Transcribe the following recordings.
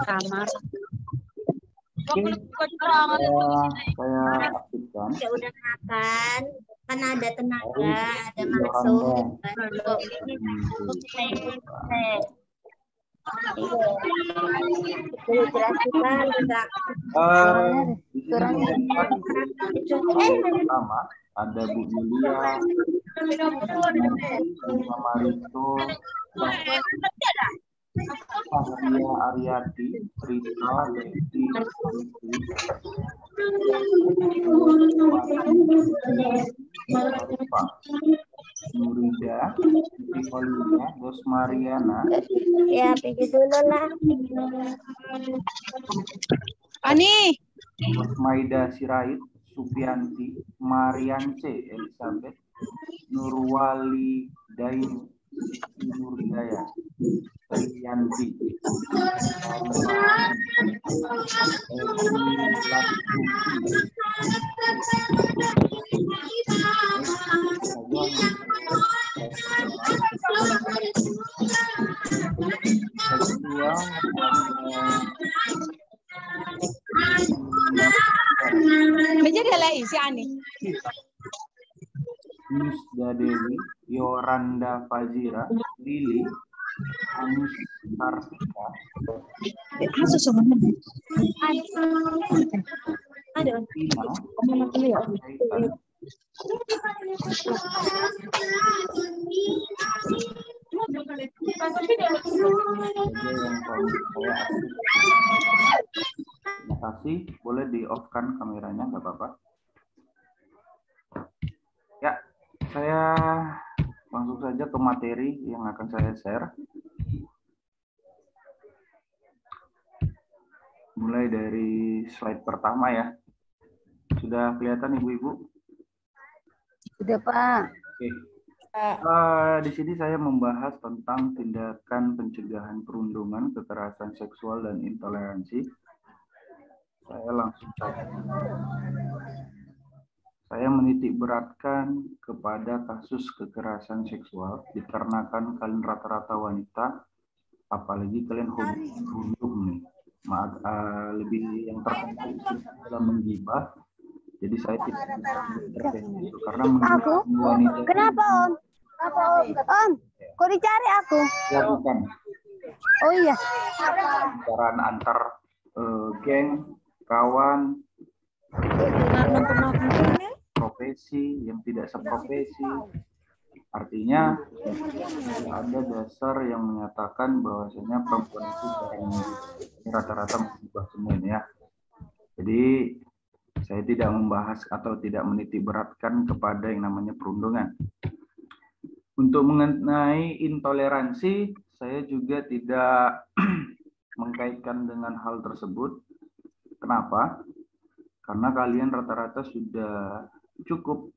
kamar. Saya aktifkan. Ya udah makan, kan ada tenaga, ada masuk. Jelaskan enggak? Pertama ada Bu Yulia, Marito, Arya Aryati, Rita, Leti, Pak Nurida, Siti Olivia, Dos Mariana. Ya, pergi dulu lah. Ani. Maida Sirait, Supianti, Mariance Elizabeth, Nurwali Daini, Nurdaya, Rianti, Menjadi isi Ani. Yusda Dewi, Yoranda Fazira, Lili, Anis Kartika, terima kasih. Boleh di off-kan kameranya, nggak apa-apa. Ya, saya langsung saja ke materi yang akan saya share. Mulai dari slide pertama ya. Sudah kelihatan Ibu-ibu? Sudah, Pak. Oke. Di sini saya membahas tentang tindakan pencegahan perundungan, kekerasan seksual, dan intoleransi. Saya langsung saja. Saya menitik beratkan kepada kasus kekerasan seksual dikarenakan kalian rata-rata wanita, apalagi kalian hobi berundung nih. Lebih yang terkenal dalam menggibah. Jadi saya tidak intervensi itu karena menurut wanita. Kenapa Om? Om, kok dicari aku? Ya bukan. Oh iya. Pembicaraan antar geng, kawan, profesi yang tidak seprofesi. Artinya ada dasar yang menyatakan bahwasanya perempuan itu rata-rata menggibah semua ini ya. Jadi saya tidak membahas atau tidak menitik beratkan kepada yang namanya perundungan. Untuk mengenai intoleransi, saya juga tidak mengkaitkan dengan hal tersebut. Kenapa? Karena kalian rata-rata sudah cukup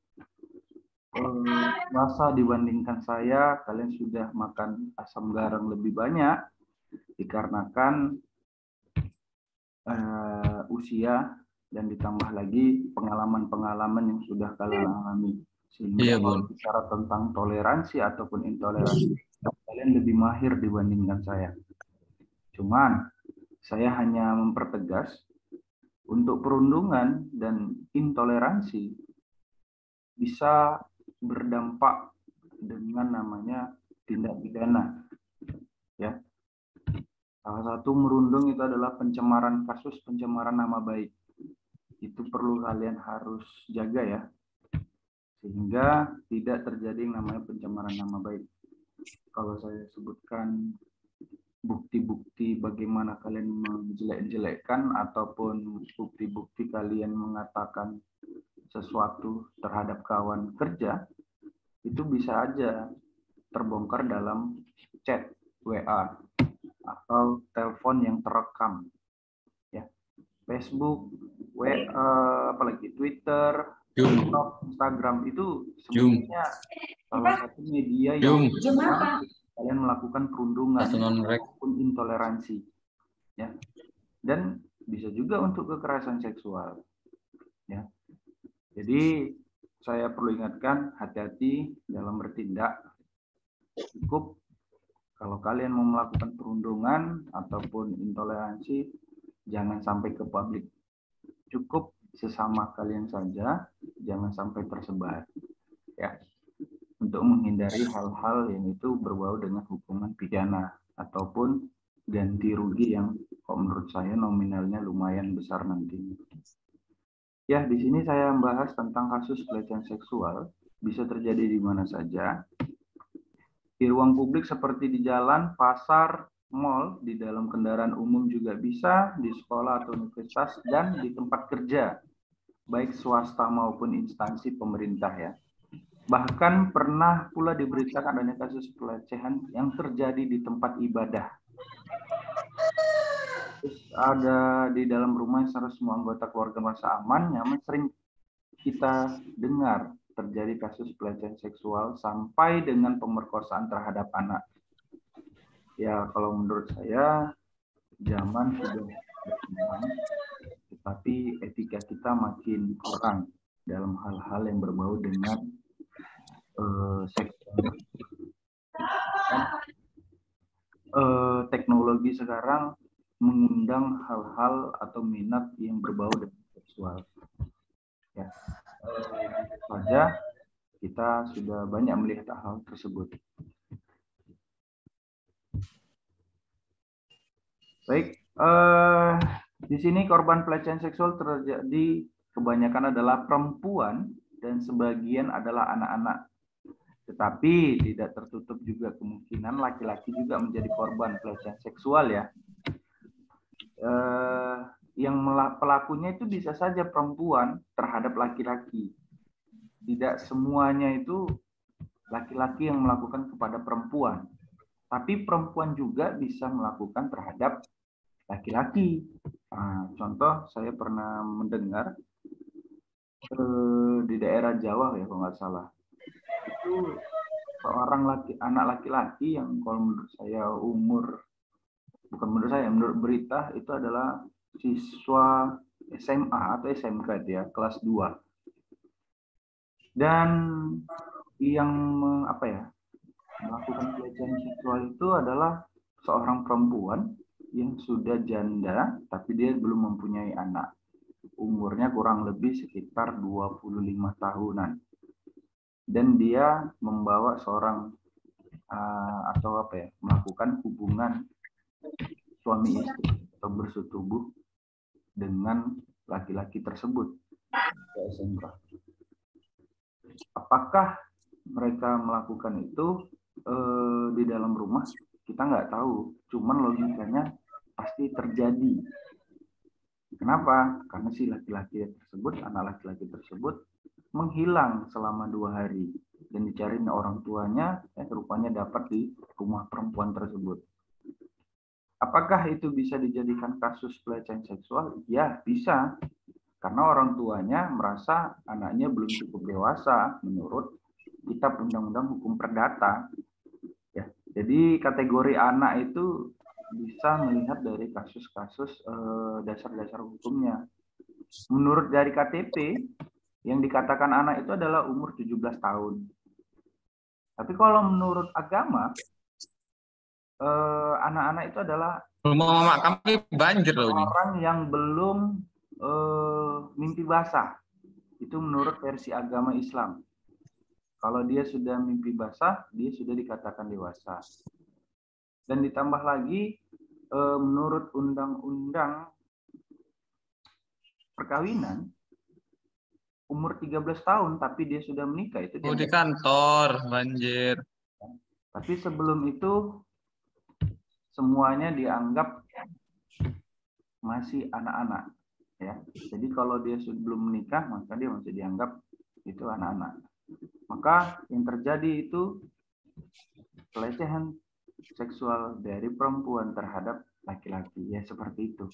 puasa dibandingkan saya. Kalian sudah makan asam garam lebih banyak dikarenakan usia dan ditambah lagi pengalaman-pengalaman yang sudah kalian alami. Sehingga kalau bicara tentang toleransi ataupun intoleransi, kalian lebih mahir dibandingkan saya. Cuman saya hanya mempertegas untuk perundungan dan intoleransi bisa berdampak dengan namanya tindak pidana. Ya. Salah satu merundung itu adalah kasus pencemaran nama baik. Itu perlu kalian harus jaga ya. Sehingga tidak terjadi yang namanya pencemaran nama baik. Kalau saya sebutkan bukti-bukti bagaimana kalian menjelek-jelekkan ataupun bukti-bukti kalian mengatakan sesuatu terhadap kawan kerja, itu bisa aja terbongkar dalam chat WA atau telepon yang terekam. Ya. Facebook, WA, apalagi Twitter, TikTok, Instagram itu sebenarnya salah satu media yang kalian melakukan perundungan maupun intoleransi, ya. Dan bisa juga untuk kekerasan seksual, ya. Jadi saya perlu ingatkan hati-hati dalam bertindak. Cukup Kalau kalian mau melakukan perundungan ataupun intoleransi, jangan sampai ke publik. Cukup sesama kalian saja, jangan sampai tersebar. Ya, untuk menghindari hal-hal yang itu berbau dengan hukuman pidana ataupun ganti rugi yang kalau menurut saya nominalnya lumayan besar nanti. Ya, di sini saya membahas tentang kasus pelecehan seksual. Bisa terjadi di mana saja. Di ruang publik seperti di jalan, pasar, mal, di dalam kendaraan umum juga bisa, di sekolah atau universitas, dan di tempat kerja, baik swasta maupun instansi pemerintah ya. Bahkan pernah pula diberitakan adanya kasus pelecehan yang terjadi di tempat ibadah. Terus ada di dalam rumah yang seharusnya semua anggota keluarga merasa aman, nyaman, sering kita dengar terjadi kasus pelecehan seksual sampai dengan pemerkosaan terhadap anak. Ya, kalau menurut saya zaman sudah berkembang, tetapi etika kita makin kurang dalam hal-hal yang berbau dengan seksual. Teknologi sekarang mengundang hal-hal atau minat yang berbau dengan seksual. Ya, saja kita sudah banyak melihat hal tersebut. Baik, di sini korban pelecehan seksual terjadi kebanyakan adalah perempuan dan sebagian adalah anak-anak. Tetapi tidak tertutup juga kemungkinan laki-laki juga menjadi korban pelecehan seksual ya. Yang pelakunya itu bisa saja perempuan terhadap laki-laki. Tidak semuanya itu laki-laki yang melakukan kepada perempuan. Tapi perempuan juga bisa melakukan terhadap laki-laki. Nah, contoh saya pernah mendengar di daerah Jawa ya kalau nggak salah. Itu seorang anak laki-laki yang kalau menurut saya menurut berita itu adalah siswa SMA atau SMK dia kelas 2. Dan yang melakukan pelecehan seksual itu adalah seorang perempuan yang sudah janda tapi dia belum mempunyai anak. Umurnya kurang lebih sekitar 25 tahunan. Dan dia membawa seorang melakukan hubungan suami istri atau bersetubuh dengan laki-laki tersebut ke SMK. Apakah mereka melakukan itu di dalam rumah? Kita nggak tahu. Cuman logikanya pasti terjadi. Kenapa? Karena si laki-laki tersebut, anak laki-laki tersebut menghilang selama 2 hari dan dicari orang tuanya, rupanya dapat di rumah perempuan tersebut. Apakah itu bisa dijadikan kasus pelecehan seksual? Ya, bisa. Karena orang tuanya merasa anaknya belum cukup dewasa menurut kitab undang-undang hukum perdata. Ya, jadi kategori anak itu bisa melihat dari kasus-kasus dasar-dasar hukumnya. Menurut dari KTP, yang dikatakan anak itu adalah umur 17 tahun. Tapi kalau menurut agama, anak-anak itu adalah rumah mama kami banjir loh ini. Orang yang belum mimpi basah. Itu menurut versi agama Islam. Kalau dia sudah mimpi basah, dia sudah dikatakan dewasa. Dan ditambah lagi, menurut undang-undang perkawinan, umur 13 tahun, tapi dia sudah menikah. Itu di kantor, banjir. Tapi sebelum itu, semuanya dianggap masih anak-anak. Ya. Jadi kalau dia belum menikah, maka dia masih dianggap itu anak-anak. Maka yang terjadi itu pelecehan seksual dari perempuan terhadap laki-laki. Ya seperti itu.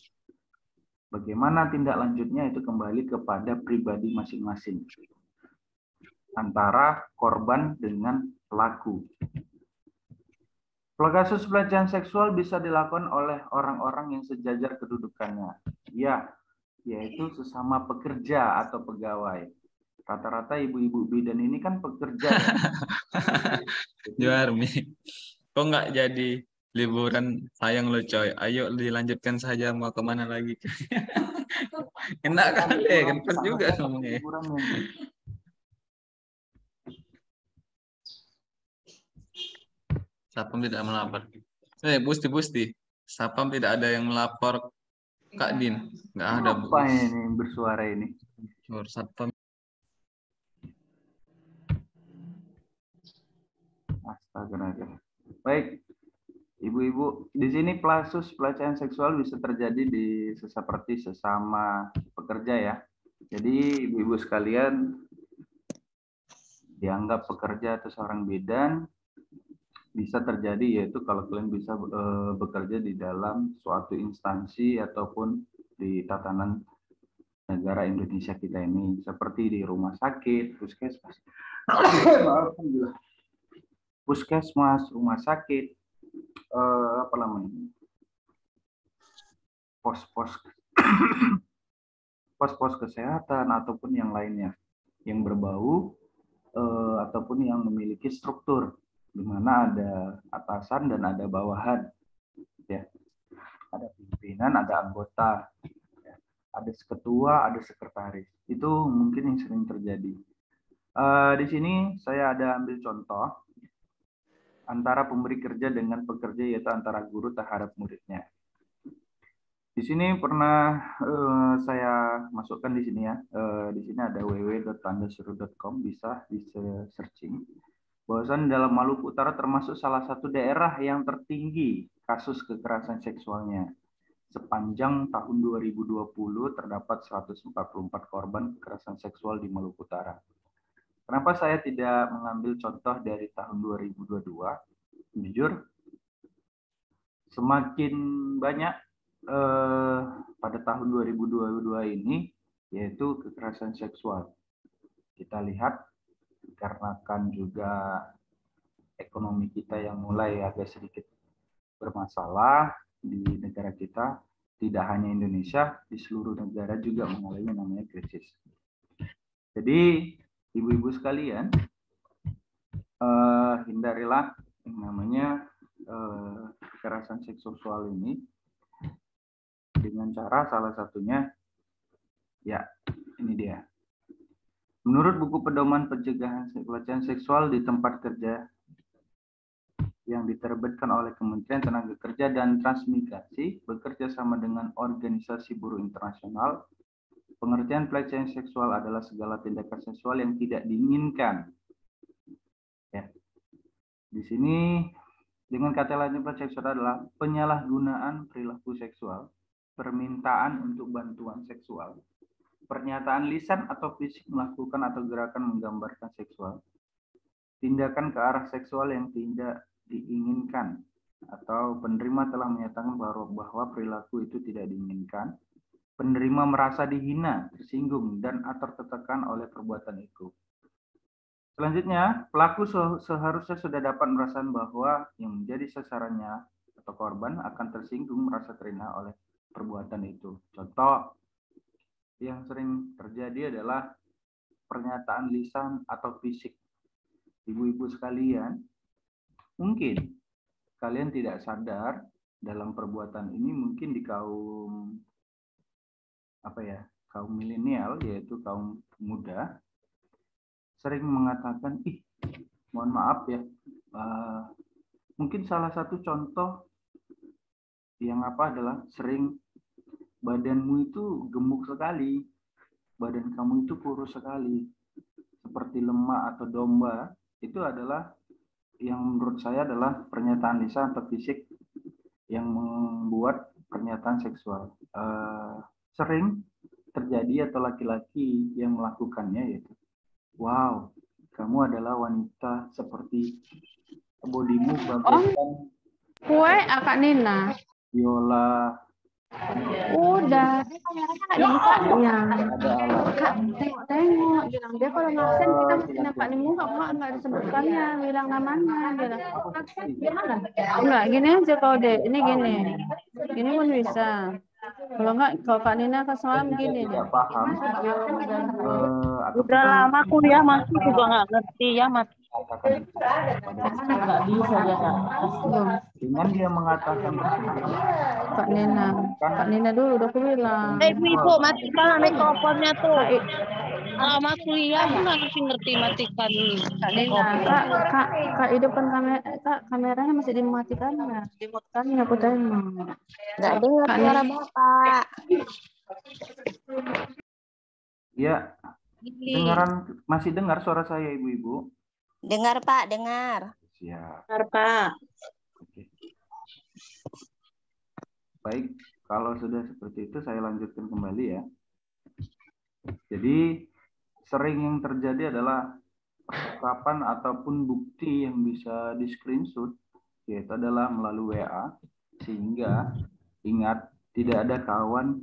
Bagaimana tindak lanjutnya itu kembali kepada pribadi masing-masing. Antara korban dengan pelaku. Kasus pelecehan seksual bisa dilakukan oleh orang-orang yang sejajar kedudukannya. Ya, yaitu sesama pekerja atau pegawai. Rata-rata ibu-ibu bidan ini kan pekerja. Juarmi. Kok nggak jadi liburan? Sayang lo coy. Ayo dilanjutkan saja, mau kemana lagi? Enak kan deh, kan pas juga ngomongnya. Sapam tidak melapor. Busti. Sapam tidak ada yang melapor Kak Din. Nggak ada, Bu. Apa ini bersuara ini? Sapam. Astaga. Baik, ibu-ibu, di sini pelecehan seksual bisa terjadi seperti sesama pekerja ya. Jadi ibu-ibu sekalian dianggap pekerja atau seorang bidan bisa terjadi, yaitu kalau kalian bisa bekerja di dalam suatu instansi ataupun di tatanan negara Indonesia kita ini, seperti di rumah sakit, puskesmas, puskesmas, rumah sakit, pos-pos kesehatan ataupun yang lainnya yang berbau ataupun yang memiliki struktur di mana ada atasan dan ada bawahan, ya, ada pimpinan, ada anggota, ya. Ada ketua, ada sekretaris. Itu mungkin yang sering terjadi. Di sini saya ada ambil contoh antara pemberi kerja dengan pekerja, yaitu antara guru terhadap muridnya. Di sini pernah saya masukkan di sini ya. Di sini ada www.tandasuruh.com, bisa di searching. Bahwasan dalam Maluku Utara termasuk salah satu daerah yang tertinggi kasus kekerasan seksualnya. Sepanjang tahun 2020 terdapat 144 korban kekerasan seksual di Maluku Utara. Kenapa saya tidak mengambil contoh dari tahun 2022? Jujur, semakin banyak pada tahun 2022 ini, yaitu kekerasan seksual. Kita lihat dikarenakan juga ekonomi kita yang mulai agak sedikit bermasalah di negara kita, tidak hanya Indonesia, di seluruh negara juga mengalami namanya krisis. Jadi ibu-ibu sekalian, hindarilah yang namanya kekerasan seksual ini dengan cara salah satunya, ya ini dia. Menurut buku pedoman pencegahan pelecehan seksual di tempat kerja yang diterbitkan oleh Kementerian Tenaga Kerja dan Transmigrasi bekerja sama dengan Organisasi Buruh Internasional, pengertian pelecehan seksual adalah segala tindakan seksual yang tidak diinginkan. Ya. Di sini dengan kata lain pelecehan seksual adalah penyalahgunaan perilaku seksual, permintaan untuk bantuan seksual, pernyataan lisan atau fisik melakukan atau gerakan menggambarkan seksual, tindakan ke arah seksual yang tidak diinginkan, atau penerima telah menyatakan bahwa perilaku itu tidak diinginkan, penerima merasa dihina, tersinggung, dan atau tertekan oleh perbuatan itu. Selanjutnya, pelaku seharusnya sudah dapat merasakan bahwa yang menjadi sasarannya atau korban akan tersinggung, merasa terhina oleh perbuatan itu. Contoh yang sering terjadi adalah pernyataan lisan atau fisik. Ibu-ibu sekalian, mungkin kalian tidak sadar dalam perbuatan ini, mungkin di kaum kaum milenial, yaitu kaum muda, sering mengatakan, mohon maaf ya, mungkin salah satu contoh yang adalah sering, badanmu itu gemuk sekali, badan kamu itu kurus sekali, seperti lemak atau domba. Itu adalah yang menurut saya adalah pernyataan lisan atau fisik yang membuat pernyataan seksual. Sering terjadi atau laki-laki yang melakukannya, yaitu, wow, kamu adalah wanita seperti bodimu bagaikan Kue Kak Nina. biola. Udah, dia kameranya Ada alat. Kak, tengok, bilang dia kalau ngabsen kita mesti nampak nih muka, nggak disebutkannya, bilang namanya, bilang. Enggak, gini aja kalau deh, ini gini pun bisa. Kalau enggak, kalau Kak Nina ke semalam gini deh. Tidak paham. Udah lama kuliah masih juga nggak ngerti ya, Mat. mengatakan itu kepada Nggak bisa dia Kak. Belum. dengan dia mengatakan tersebut, Kak Nina dulu udah aku bilang. Ibu, matikan mikrofonnya tuh. Kak, Kalau mas kuliah gimana sih ngerti matikan Kak Nina, Kak hidupkan kameranya masih dimatikan ya, dimatikannya aku tanya. nggak dengar Kak suara Nina. bapak. ya masih dengar suara saya ibu-ibu? Dengar Pak, dengar. Siap. Benar Pak. Oke. Baik, kalau sudah seperti itu saya lanjutkan kembali ya. Jadi sering yang terjadi adalah percakapan ataupun bukti yang bisa di screenshot yaitu adalah melalui WA, sehingga ingat tidak ada kawan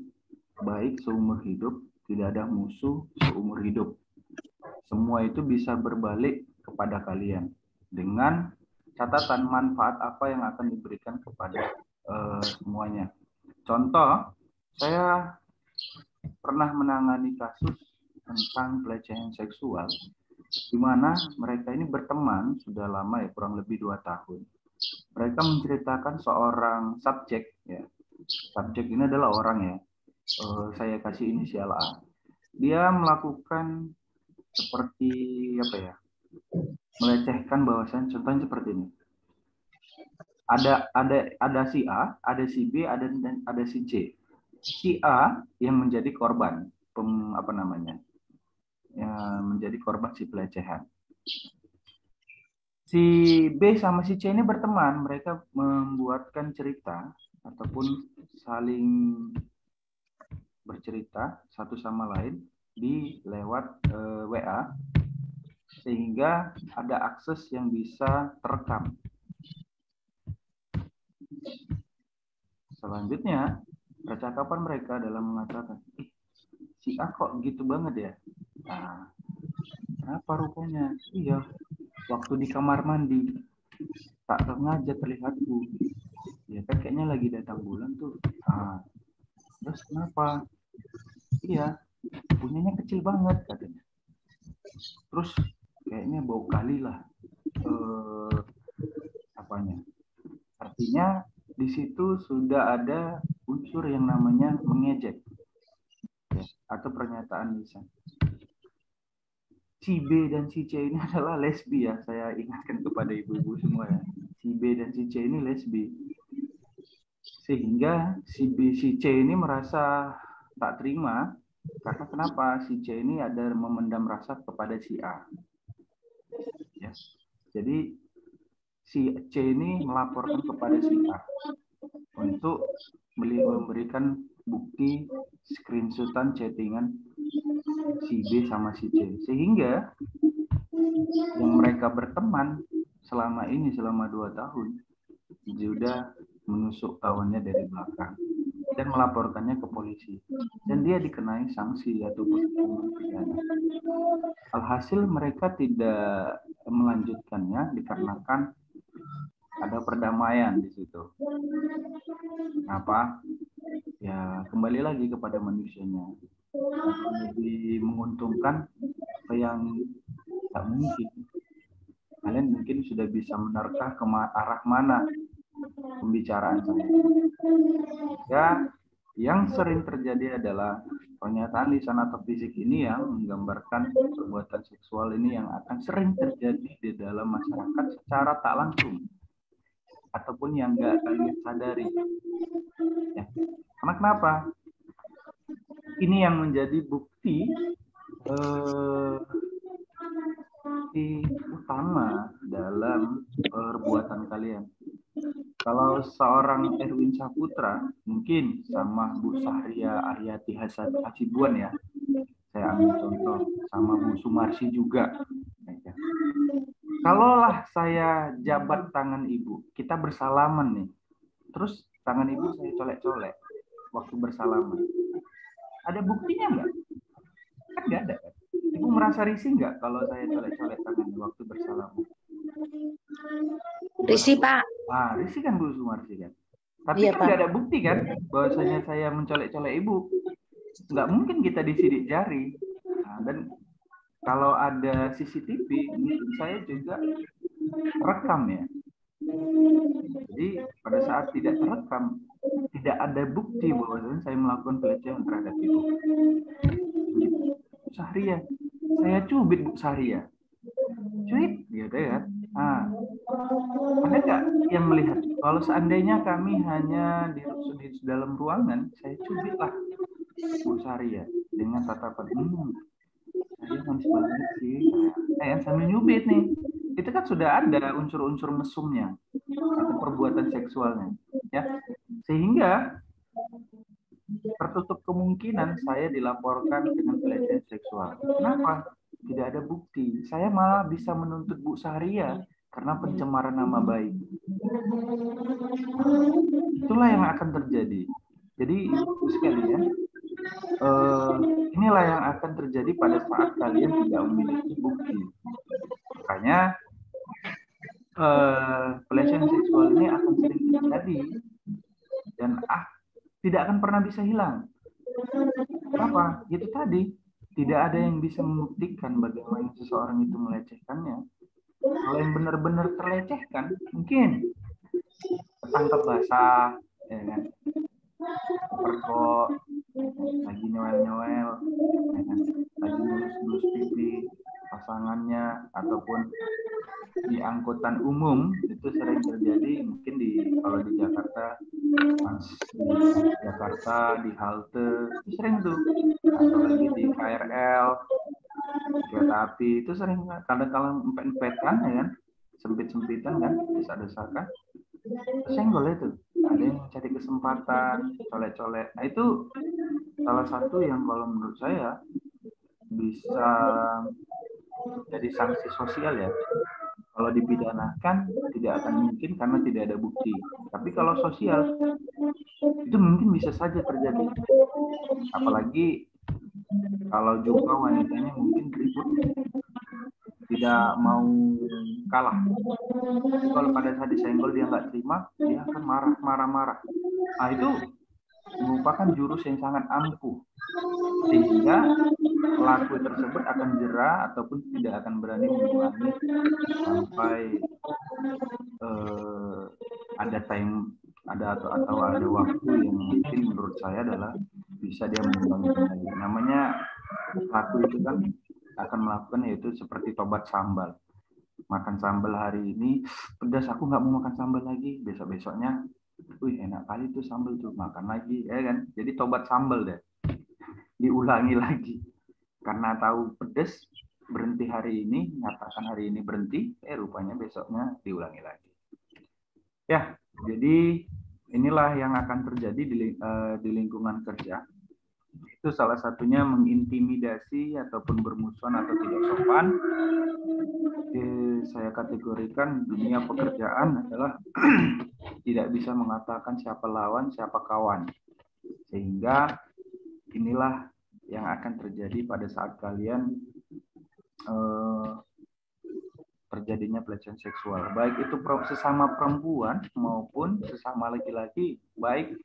baik seumur hidup, tidak ada musuh seumur hidup. Semua itu bisa berbalik kepada kalian dengan catatan manfaat apa yang akan diberikan kepada semuanya. Contoh, saya pernah menangani kasus tentang pelecehan seksual di mana mereka ini berteman sudah lama ya, kurang lebih 2 tahun. Mereka menceritakan seorang subjek ya. Subjek ini adalah orang ya. Saya kasih inisial A. Dia melakukan seperti apa ya? Melecehkan bahwasan contohnya seperti ini. Ada si A, ada si B, ada si C. Si A yang menjadi korban menjadi korban si pelecehan. Si B sama si C ini berteman, mereka membuatkan cerita ataupun saling bercerita satu sama lain di lewat WA, sehingga ada akses yang bisa terekam. Selanjutnya, percakapan mereka adalah mengatakan, si A kok gitu banget ya? Nah, kenapa rupanya? Iya, waktu di kamar mandi, tak sengaja terlihatku. Ya kan kayaknya lagi datang bulan tuh. Nah, terus kenapa? Iya, punyanya kecil banget katanya. Terus kayaknya bau kali lah. Artinya di situ sudah ada unsur yang namanya mengejek ya, atau pernyataan lisan. Si B dan si C ini adalah lesbi ya, saya ingatkan kepada ibu-ibu semua ya. Si B dan si C ini lesbi. Sehingga si B, si C ini merasa tak terima karena kenapa? Si C ini ada memendam rasa kepada si A. Ya. Jadi si C ini melaporkan kepada si A untuk memberikan bukti screenshotan chattingan si B sama si C, sehingga yang mereka berteman selama 2 tahun sudah menusuk kawannya dari belakang dan melaporkannya ke polisi, dan dia dikenai sanksi atau hukuman pidana. Alhasil mereka tidak melanjutkannya dikarenakan ada perdamaian di situ. Kenapa? Ya kembali lagi kepada manusianya. Lebih menguntungkan apa yang tak mungkin. Kalian mungkin sudah bisa menerka ke arah mana pembicaraan saya. Ya, yang sering terjadi adalah pernyataan lisan atau fisik ini yang menggambarkan perbuatan seksual ini yang akan sering terjadi di dalam masyarakat secara tak langsung ataupun yang nggak kalian sadari. Ya. Karena kenapa? Ini yang menjadi bukti utama dalam perbuatan kalian. Kalau seorang Erwin Saputra, mungkin sama Bu Sahria Aryati Hasibuan ya, saya ambil contoh, sama Bu Sumarsi juga. Kalaulah saya jabat tangan ibu, kita bersalaman nih, terus tangan ibu saya colek-colek waktu bersalaman. Ada buktinya nggak? Kan nggak ada. Ibu merasa risih nggak kalau saya colek-colek tangannya waktu bersalaman? Risih Pak. Risih kan Bu Sumarsi kan? Tapi kan nggak ada bukti kan bahwasanya saya mencolek-colek ibu. Nggak mungkin kita disidik jari. Nah, dan kalau ada CCTV, mungkin saya juga rekam ya. Jadi pada saat tidak terekam, tidak ada bukti bahwa saya melakukan pelecehan terhadap ibu. Bu Sahria, saya cubit Bu Sahria. Cuit, gitu ya. Nah, ada nggak yang melihat? Kalau seandainya kami hanya di dalam ruangan, saya cubit lah Bu Sahria dengan tatapan, saya manis banget sih. Sambil nyubit nih. Itu kan sudah ada unsur-unsur mesumnya atau perbuatan seksualnya, ya. Sehingga tertutup kemungkinan saya dilaporkan dengan pelecehan seksual. Kenapa? Tidak ada bukti. Saya malah bisa menuntut Bu Sahria karena pencemaran nama baik. Itulah yang akan terjadi. Jadi ibu sekalian, inilah yang akan terjadi pada saat kalian tidak memiliki bukti. Makanya pelecehan seksual ini akan sering terjadi dan tidak akan pernah bisa hilang. Kenapa? Itu tadi, tidak ada yang bisa membuktikan bagaimana seseorang itu melecehkannya. Kalau yang benar-benar terlecehkan, mungkin ketangkep basah, ya kan? Perkok, lagi nyowel-nyowel, ya kan? Lagi ngelus-ngelus pipi pasangannya, ataupun di angkutan umum itu sering terjadi. Mungkin kalau di Jakarta, di halte itu sering tuh, atau lagi di KRL, kereta api itu sering kadang-kadang empet-empetan ya kan, sempit-sempitan kan, desak-desakan, senggol itu. Ada yang cari kesempatan, colek-colek. Nah itu salah satu yang kalau menurut saya bisa jadi sanksi sosial ya. Kalau dipidanakan tidak akan mungkin karena tidak ada bukti. Tapi kalau sosial itu mungkin bisa saja terjadi. Apalagi kalau jumpa wanitanya mungkin ribut, tidak mau kalah. Jadi kalau pada saat disenggol dia nggak terima, dia akan marah-marah. Nah itu merupakan jurus yang sangat ampuh, sehingga pelaku tersebut akan jera ataupun tidak akan berani mengulangi sampai ada waktu yang mungkin menurut saya adalah bisa dia mengulangi kembali. Namanya pelaku itu kan akan melakukan yaitu seperti tobat sambal. Makan sambal hari ini pedas, aku nggak mau makan sambal lagi. Besok-besoknya, wih enak kali tuh sambal tuh, makan lagi, ya kan? Jadi tobat sambal deh, diulangi lagi. Karena tahu pedas, berhenti hari ini, nyatakan hari ini berhenti, rupanya besoknya diulangi lagi. Ya, jadi inilah yang akan terjadi di lingkungan kerja. Itu salah satunya mengintimidasi ataupun bermusuhan atau tidak sopan. Saya kategorikan dunia pekerjaan adalah tidak bisa mengatakan siapa lawan, siapa kawan. Sehingga inilah yang akan terjadi pada saat kalian terjadinya pelecehan seksual. Baik itu sesama perempuan maupun sesama laki-laki, baik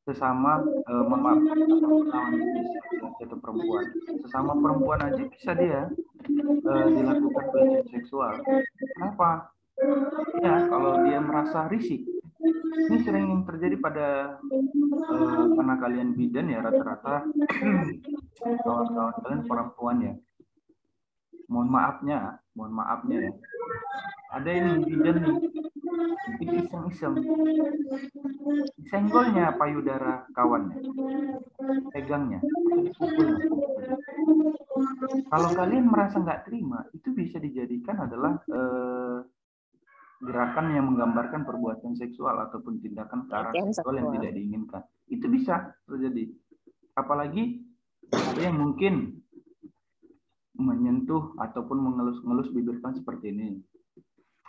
sesama lawan jenis laki-laki atau perempuan. Sesama perempuan aja bisa dia dilakukan pelecehan seksual. Kenapa? Ya, kalau dia merasa risih. Ini sering yang terjadi pada karena kalian bidan ya, rata-rata kawan-kawan kalian perempuan ya. Mohon maafnya ya. Ada ini bidan nih, iseng-iseng, senggolnya payudara kawannya, pegangnya, pukulnya. Kalau kalian merasa nggak terima, itu bisa dijadikan adalah gerakan yang menggambarkan perbuatan seksual ataupun tindakan ke arah seksual yang tidak diinginkan. Itu bisa terjadi. Apalagi ada yang mungkin menyentuh ataupun mengelus-ngelus bibir kan seperti ini.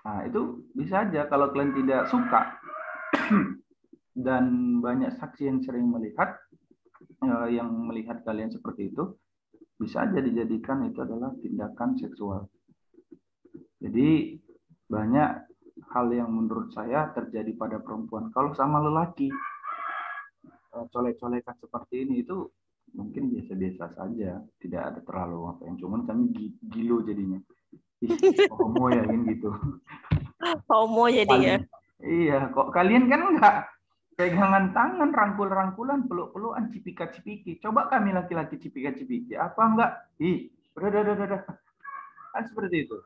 Nah, itu bisa aja kalau kalian tidak suka dan banyak saksi yang sering melihat kalian seperti itu, bisa aja dijadikan itu adalah tindakan seksual. Jadi banyak hal yang menurut saya terjadi pada perempuan. Kalau sama lelaki colek-colekan seperti ini itu mungkin biasa-biasa saja, tidak ada terlalu apa yang, cuman kami gilo jadinya. Ih, homo ya kan gitu. Homo jadi ya. Iya, kok kalian kan enggak pegangan tangan, rangkul-rangkulan, peluk-pelukan, cipika-cipiki. Coba kami laki-laki cipika-cipiki. Apa enggak? Ih, udah. Kan seperti itu.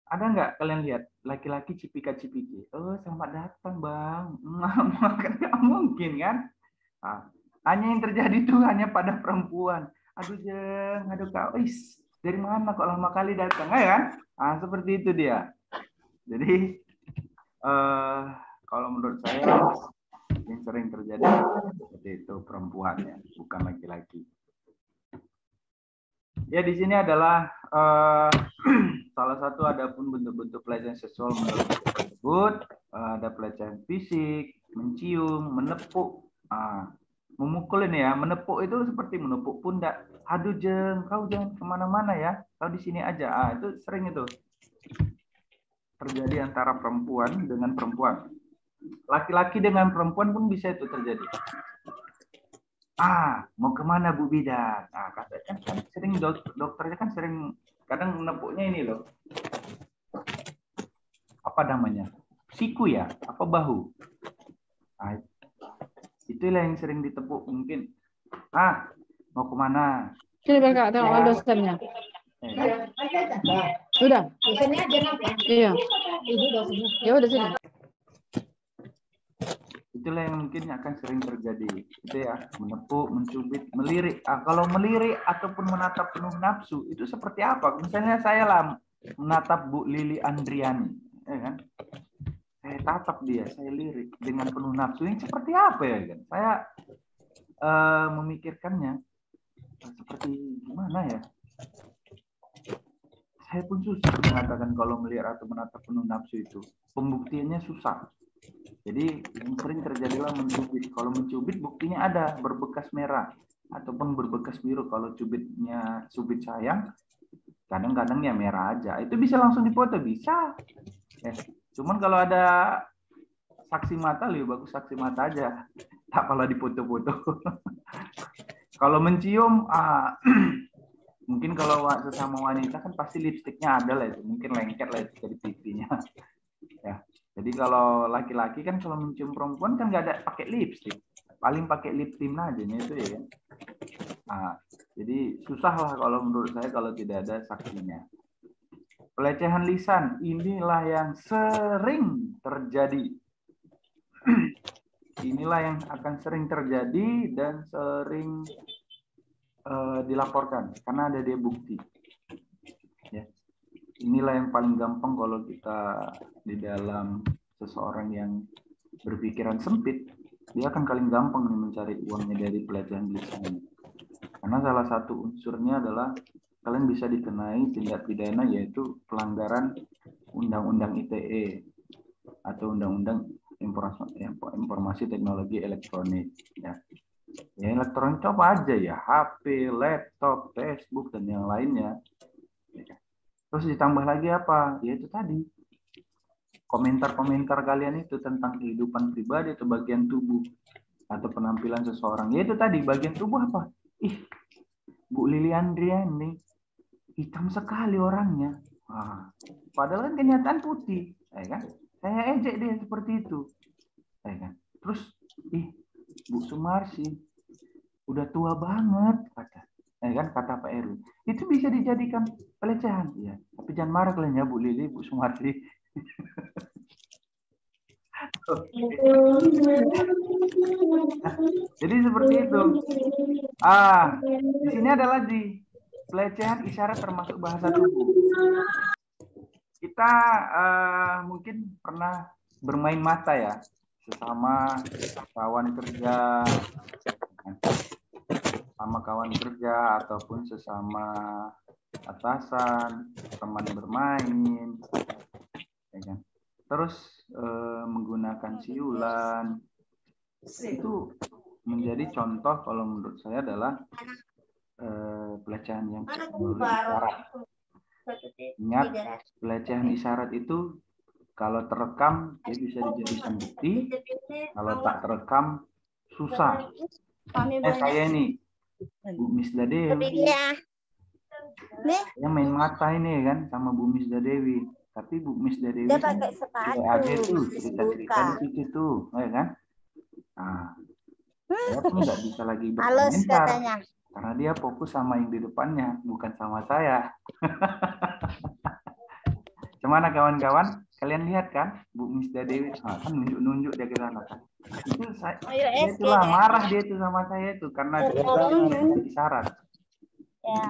Ada enggak kalian lihat laki-laki cipika-cipiki? Oh, selamat datang, Bang. Kan nggak mungkin kan? Nah, hanya yang terjadi itu hanya pada perempuan. Aduh, Jeng, aduh kau. Is, dari mana kok lama kali datang? Ya kan? Ah, seperti itu dia. Jadi, kalau menurut saya yang sering terjadi seperti itu perempuannya, bukan laki-laki. Ya, di sini adalah salah satu adapun bentuk-bentuk pelecehan seksual menurut tersebut, ada pelecehan fisik, mencium, menepuk, memukul ini ya, menepuk itu seperti menepuk pundak. Aduh, Jeng, kau jangan kemana-mana ya, kau di sini aja. Itu sering itu terjadi antara perempuan dengan perempuan. Laki-laki dengan perempuan pun bisa itu terjadi. Mau kemana Bu Bidan? Katanya kan sering dokternya kan sering kadang menepuknya ini loh. Apa namanya? Siku ya? Apa bahu? Itulah yang sering ditepuk mungkin. Mau kemana? Sini Kakak, tengok dosennya. Sudah. Dosennya aja nanti. Iya. Ini dosennya. Ya udah sini. Itulah yang mungkin akan sering terjadi. Itu ya, menepuk, mencubit, melirik. Kalau melirik ataupun menatap penuh nafsu, itu seperti apa? Misalnya saya lah menatap Bu Lili Andriani, ya kan? Saya tatap dia, saya lirik dengan penuh nafsu. Ini seperti apa ya kan? Saya memikirkannya seperti gimana ya? Saya pun susah mengatakan kalau melihat atau menatap penuh nafsu itu. Pembuktiannya susah. Jadi yang sering terjadilah mencubit. Kalau mencubit buktinya ada berbekas merah ataupun berbekas biru. Kalau cubitnya cubit sayang, kadang-kadang ya merah aja. Itu bisa langsung dipoto, bisa. Cuman kalau ada saksi mata lebih bagus saksi mata aja. Tak malah dipoto-foto. Kalau mencium, mungkin kalau sesama wanita kan pasti lipstiknya ada lah itu. Mungkin lengket lah itu dari pipinya. Ya. Jadi kalau laki-laki kan kalau mencium perempuan kan nggak ada pakai lipstik, paling pakai lip tint aja itu ya. Jadi susah lah kalau menurut saya kalau tidak ada saksinya. Pelecehan lisan inilah yang sering terjadi. Inilah yang akan sering terjadi dan sering dilaporkan karena ada dia bukti. Ya. Inilah yang paling gampang kalau kita di dalam seseorang yang berpikiran sempit, dia akan paling gampang mencari uangnya dari pelecehan lisan. Karena salah satu unsurnya adalah kalian bisa dikenai tindak pidana yaitu pelanggaran Undang-Undang ITE atau Undang-Undang Informasi Teknologi Elektronik. Ya, elektronik itu apa aja ya, HP, laptop, Facebook dan yang lainnya. Terus ditambah lagi apa? Ya itu tadi. Komentar-komentar kalian itu tentang kehidupan pribadi atau bagian tubuh atau penampilan seseorang. Ya itu tadi, bagian tubuh apa? Bu Lili Andriani hitam sekali orangnya. Padahal kan kenyataan putih, ya kan? Saya ejek dia seperti itu. Ya kan? Terus, Bu Sumarsi udah tua banget kata. Kata Pak Erwin. Itu bisa dijadikan pelecehan, ya. Tapi jangan marah kalian ya Bu Lili, Bu Sumarsi. Jadi seperti itu. Di sini ada lagi pelecehan isyarat termasuk bahasa tubuh. Kita mungkin pernah bermain mata ya, sesama kawan kerja, ataupun sesama atasan, teman bermain, ya kan? Terus menggunakan siulan, itu menjadi contoh kalau menurut saya adalah pelecehan yang melalui isyarat. Ingat, pelecehan isyarat itu kalau terekam dia bisa dijadikan bukti, kalau tak terekam susah. Kami boleh Saya ini Bu Misda tapi Dewi. dia. Nih, Yang main mata ini kan sama Bu Misda Dewi. Tapi Bu Misda Dewi dia kan pakai sepatu. WAG tuh cerita-cerita Buka. di situ tuh, ya kan? Nah, saya pun nggak bisa lagi Halus berkomentar katanya. karena dia fokus sama yang di depannya, bukan sama saya. Gimana kawan-kawan? Kalian lihat kan, Bu Misda Dewi kan nunjuk-nunjuk dia ke sana kan. Itu saya, Ayo dia SG itulah kan? marah dia itu sama saya itu karena dia kasih isyarat. Ya.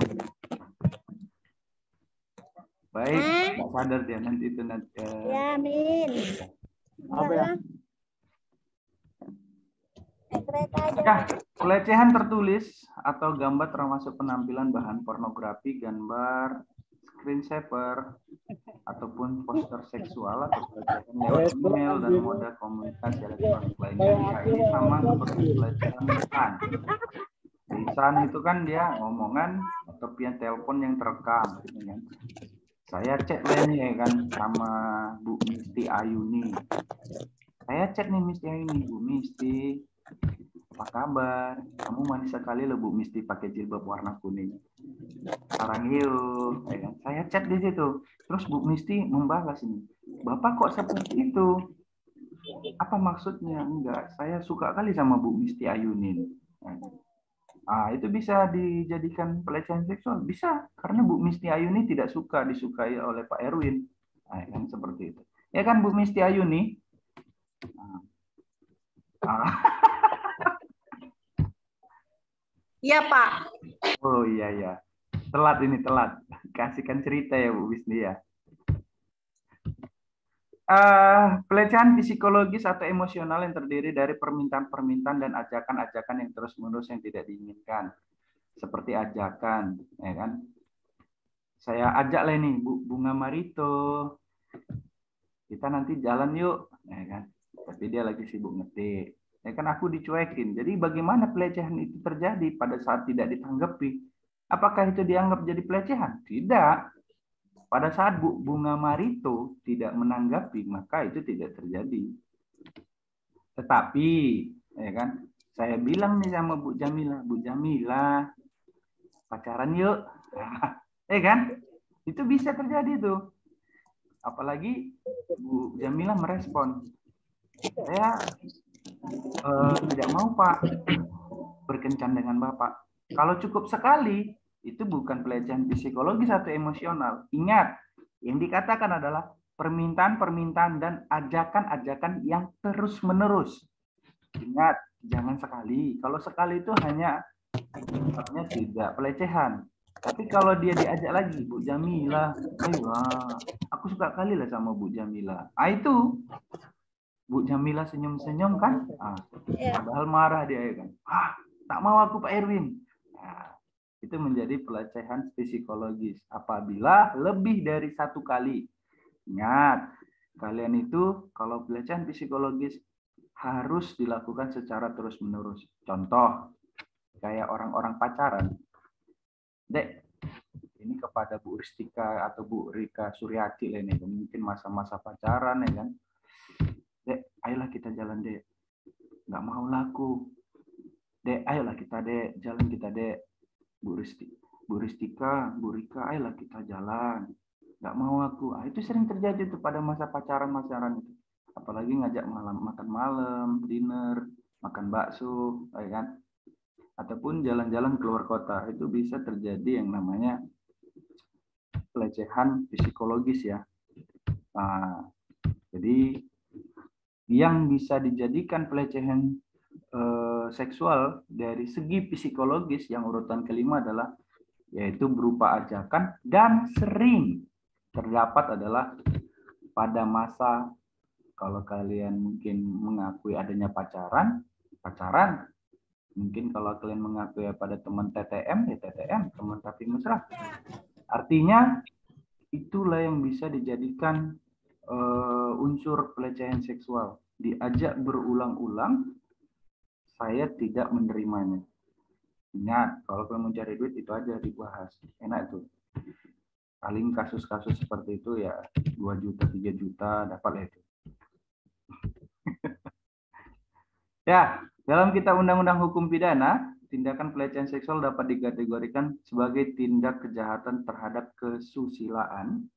Baik, nggak sadar dia nanti itu nanti. Ya, Min. Apa ya? Kereta aja. Nah, pelecehan tertulis atau gambar termasuk penampilan bahan pornografi, gambar, screensaver, ataupun poster seksual atau pelecehan lewat email dan moda komunikasi elektronik lainnya. Nah, ini sama seperti pelecehan lisan. Lisan itu kan dia ngomongan atau via telepon yang terekam. Gitu kan. Saya chat lah nih ya kan sama Bu Misti Ayuni. Saya chat nih Misti Ayuni, Bu Misti, apa kabar? Kamu manis sekali loh Bu Misti pakai jilbab warna kuning. Sarang yuk, ya kan? Saya chat di situ. Terus Bu Misti membalas ini. Bapak kok seperti itu? Apa maksudnya? Enggak, saya suka kali sama Bu Misti Ayuni. Itu bisa dijadikan pelecehan seksual. Bisa, karena Bu Misti Ayuni tidak suka disukai oleh Pak Erwin. Kan seperti itu. Ya kan Bu Misti Ayuni? Iya, Pak. Oh iya ya. Telat ini telat. Kasihkan cerita ya Bu Misti ya. Pelecehan psikologis atau emosional yang terdiri dari permintaan-permintaan dan ajakan-ajakan yang terus-menerus yang tidak diinginkan. Seperti ajakan, ya kan? Saya ajak lah ini Bu Bunga Marito. Kita nanti jalan yuk, ya kan? Tapi dia lagi sibuk ngetik. Ya kan aku dicuekin. Jadi bagaimana pelecehan itu terjadi pada saat tidak ditanggapi? Apakah itu dianggap jadi pelecehan? Tidak. Pada saat Bu Bunga Marito tidak menanggapi, maka itu tidak terjadi. Tetapi, ya kan, saya bilang nih sama Bu Jamila, pacaran yuk. Ya kan, itu bisa terjadi tuh. Apalagi Bu Jamila merespon, saya tidak mau Pak berkencan dengan Bapak. Kalau cukup sekali, itu bukan pelecehan psikologis atau emosional. Ingat, yang dikatakan adalah permintaan-permintaan dan ajakan-ajakan yang terus-menerus. Ingat, jangan sekali. Kalau sekali itu hanya sifatnya tidak pelecehan. Tapi kalau dia diajak lagi, Bu Jamila, ayo, aku suka kali lah sama Bu Jamila. Itu Bu Jamila senyum-senyum kan? Padahal marah dia kan. Tak mau aku Pak Erwin. Itu menjadi pelecehan psikologis apabila lebih dari satu kali. Ingat, kalian itu kalau pelecehan psikologis harus dilakukan secara terus-menerus. Contoh, kayak orang-orang pacaran. Dek, ini kepada Bu Ristika atau Bu Rika Suryati lah ini, mungkin masa-masa pacaran ya kan. Dek, ayolah kita jalan Dek. Nggak mau laku. Dek, ayolah kita Dek, jalan kita Dek. Bu Ristika, Bu Rika, ayolah kita jalan. Nggak mau aku. Itu sering terjadi tuh pada masa pacaran itu. Apalagi ngajak makan malam, dinner, makan bakso, ya kan? Ataupun jalan-jalan keluar kota. Itu bisa terjadi yang namanya pelecehan psikologis ya. Jadi yang bisa dijadikan pelecehan seksual dari segi psikologis yang urutan kelima adalah yaitu berupa ajakan dan sering terdapat adalah pada masa kalau kalian mungkin mengakui adanya pacaran mungkin kalau kalian mengakui pada teman TTM ya TTM teman tapi mesra artinya itulah yang bisa dijadikan unsur pelecehan seksual diajak berulang-ulang saya tidak menerimanya. Ingat, kalau kalian mencari duit itu aja dibahas. Enak tuh. Paling kasus-kasus seperti itu ya 2 juta, 3 juta dapat lah itu. Ya, Dalam Kitab Undang-Undang Hukum Pidana, tindakan pelecehan seksual dapat dikategorikan sebagai tindak kejahatan terhadap kesusilaan,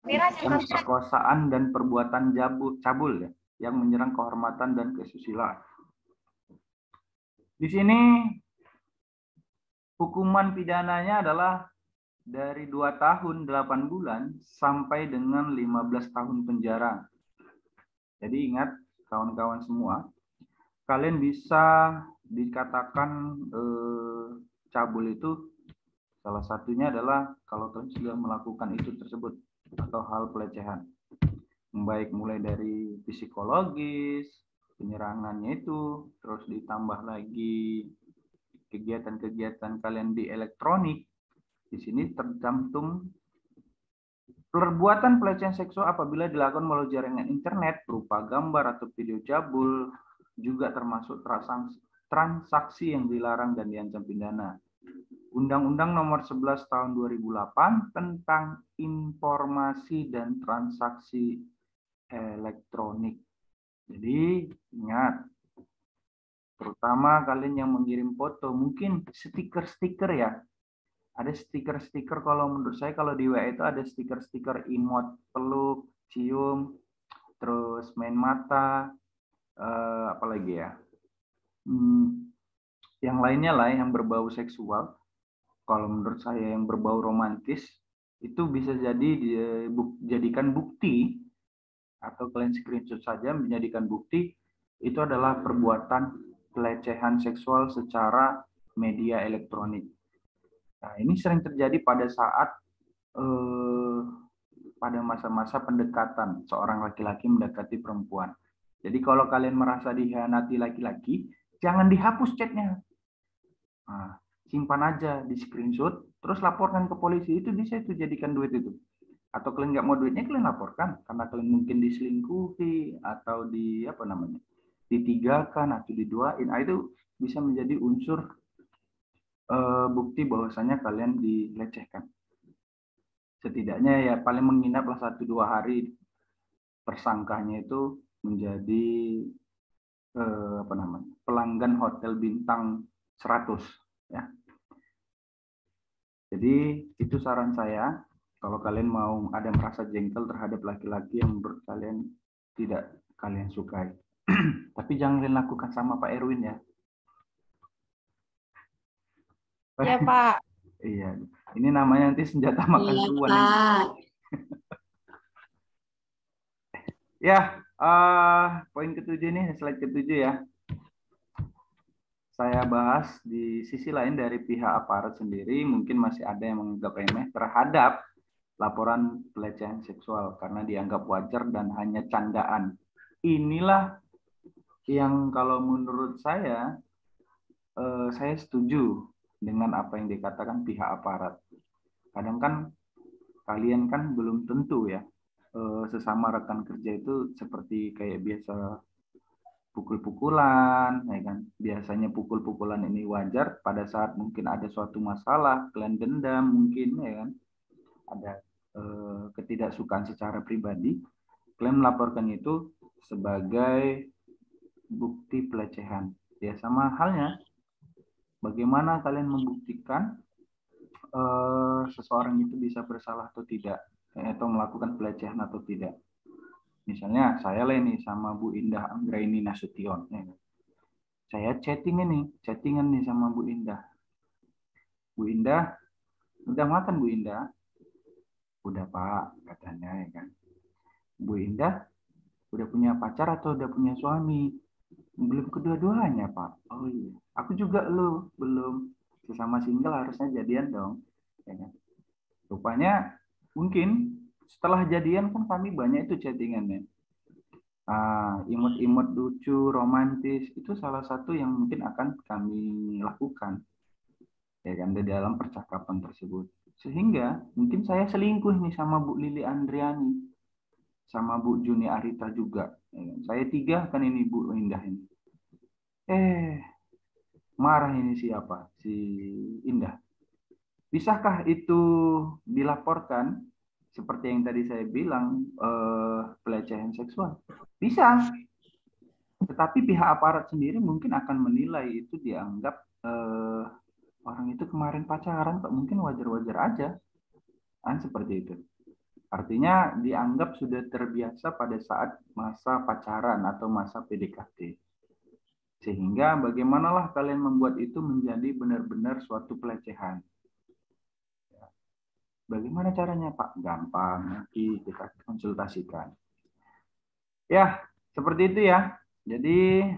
perkosaan dan perbuatan cabul ya, yang menyerang kehormatan dan kesusilaan. Di sini hukuman pidananya adalah dari 2 tahun 8 bulan sampai dengan 15 tahun penjara. Jadi ingat kawan-kawan semua, kalian bisa dikatakan cabul itu salah satunya adalah kalau kalian sudah melakukan itu tersebut atau hal pelecehan. Baik mulai dari psikologis, penyerangannya itu, terus ditambah lagi kegiatan-kegiatan kalian di elektronik. Di sini tercantum perbuatan pelecehan seksual apabila dilakukan melalui jaringan internet berupa gambar atau video cabul, juga termasuk transaksi yang dilarang dan diancam pidana. Undang-Undang Nomor 11 Tahun 2008 tentang Informasi dan Transaksi Elektronik. Jadi ingat, terutama kalian yang mengirim foto, mungkin stiker-stiker ya. Ada stiker-stiker kalau menurut saya kalau di WA itu ada stiker-stiker emot peluk, cium, terus main mata, apalagi ya. Yang lainnya lah yang berbau seksual. Kalau menurut saya yang berbau romantis itu bisa jadi dijadikan bukti atau kalian screenshot saja menjadikan bukti itu adalah perbuatan pelecehan seksual secara media elektronik. Nah, ini sering terjadi pada saat pada masa-masa pendekatan seorang laki-laki mendekati perempuan. Jadi kalau kalian merasa dikhianati laki-laki, jangan dihapus chatnya. Nah, simpan aja di screenshot, terus laporkan ke polisi, itu bisa itu jadikan duit itu. Atau kalian nggak mau duitnya, kalian laporkan karena kalian mungkin diselingkuhi atau ditigakan atau diduain. Nah, itu bisa menjadi unsur bukti bahwasanya kalian dilecehkan. Setidaknya ya paling menginaplah 1-2 hari tersangkanya itu menjadi pelanggan hotel bintang 100 ya. Jadi itu saran saya. Kalau kalian mau ada merasa jengkel terhadap laki-laki yang menurut kalian tidak kalian sukai. Tapi jangan kalian lakukan sama Pak Erwin ya. Ya, Pak. Iya, ini namanya nanti senjata makan tuan. Ya, poin ke-7 nih, slide ke-7 ya. Saya bahas di sisi lain dari pihak aparat sendiri, mungkin masih ada yang menganggap remeh terhadap laporan pelecehan seksual karena dianggap wajar dan hanya candaan. Inilah yang kalau menurut saya setuju dengan apa yang dikatakan pihak aparat. Kadang kan kalian kan belum tentu ya sesama rekan kerja itu seperti kayak biasa pukul-pukulan, ya kan? Biasanya pukul-pukulan ini wajar pada saat mungkin ada suatu masalah, kalian dendam mungkin, ya kan? Ada ketidaksukaan secara pribadi, kalian melaporkan itu sebagai bukti pelecehan. Ya sama halnya, bagaimana kalian membuktikan seseorang itu bisa bersalah atau tidak, atau melakukan pelecehan atau tidak. Misalnya saya lah ini sama Bu Indah Anggraini Nasution. Ya. Saya chattingan nih sama Bu Indah. Bu Indah, udah makan Bu Indah? Udah Pak, katanya ya kan. Bu Indah, udah punya pacar atau udah punya suami? Belum kedua-duanya Pak. Oh iya, aku juga lo belum. Sesama single harusnya jadian dong. Ya kan? Rupanya mungkin setelah jadian kan kami banyak itu chattingannya. Imut-imut lucu, romantis, itu salah satu yang mungkin akan kami lakukan ya kan di dalam percakapan tersebut. Sehingga mungkin saya selingkuh nih sama Bu Lili Andriani, sama Bu Juni Arita juga. Ya kan? Saya 3 kan ini Bu Indah ini. Marah ini siapa? Si Indah. Bisakah itu dilaporkan? Seperti yang tadi saya bilang, pelecehan seksual. Bisa. Tetapi pihak aparat sendiri mungkin akan menilai itu dianggap orang itu kemarin pacaran, Pak, mungkin wajar-wajar aja, kan seperti itu. Artinya dianggap sudah terbiasa pada saat masa pacaran atau masa PDKT. Sehingga bagaimanalah kalian membuat itu menjadi benar-benar suatu pelecehan. Bagaimana caranya, Pak? Gampang, nanti kita konsultasikan. Ya, seperti itu ya. Jadi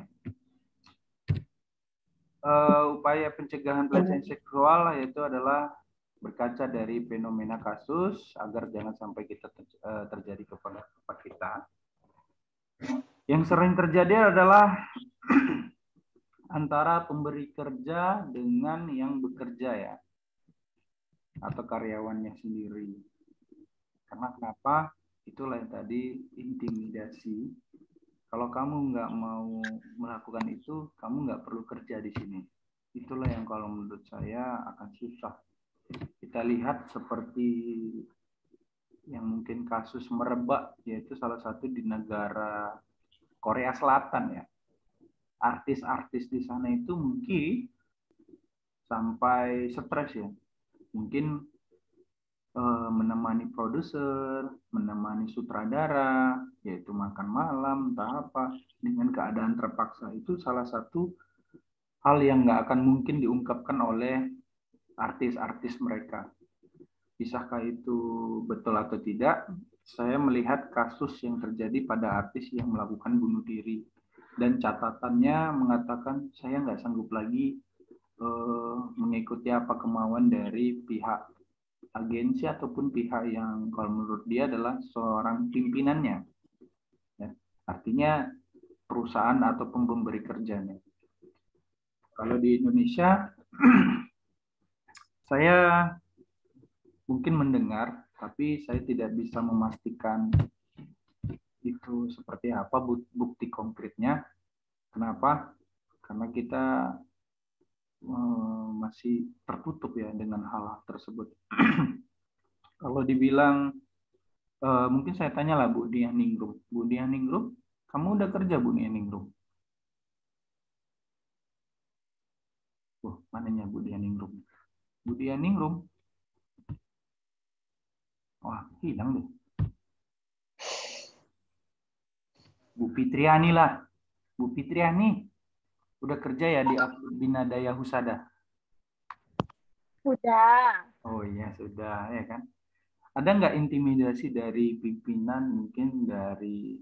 upaya pencegahan pelecehan seksual yaitu adalah berkaca dari fenomena kasus agar jangan sampai kita terjadi kepada kita. Yang sering terjadi adalah antara pemberi kerja dengan yang bekerja ya, atau karyawannya sendiri. Karena kenapa? Itulah yang tadi, intimidasi. Kalau kamu nggak mau melakukan itu, kamu nggak perlu kerja di sini. Itulah yang kalau menurut saya akan susah. Kita lihat seperti yang mungkin kasus merebak, yaitu salah satu di negara Korea Selatan ya. Artis-artis di sana itu mungkin sampai stres ya. Mungkin menemani produser, menemani sutradara, yaitu makan malam, entah apa, dengan keadaan terpaksa. Itu salah satu hal yang nggak akan mungkin diungkapkan oleh artis-artis mereka. Bisakah itu betul atau tidak? Saya melihat kasus yang terjadi pada artis yang melakukan bunuh diri. Dan catatannya mengatakan, saya nggak sanggup lagi mengikuti apa kemauan dari pihak agensi ataupun pihak yang kalau menurut dia adalah seorang pimpinannya. Ya, artinya perusahaan ataupun pemberi kerjanya. Kalau di Indonesia, saya mungkin mendengar, tapi saya tidak bisa memastikan itu seperti apa bukti konkretnya. Kenapa? Karena kita masih tertutup ya dengan hal tersebut. Kalau dibilang, mungkin saya tanya lah Bu Diah Ningrum. Bu Diah Ningrum, kamu udah kerja Bu Diah Ningrum? Mananya Bu Diah Ningrum? Bu Diah Ningrum? Wah, hilang deh. Bu Fitriani lah. Bu Fitriani, udah kerja ya di Binadaya Husada? Sudah. Oh iya, sudah ya kan. Ada nggak intimidasi dari pimpinan, mungkin dari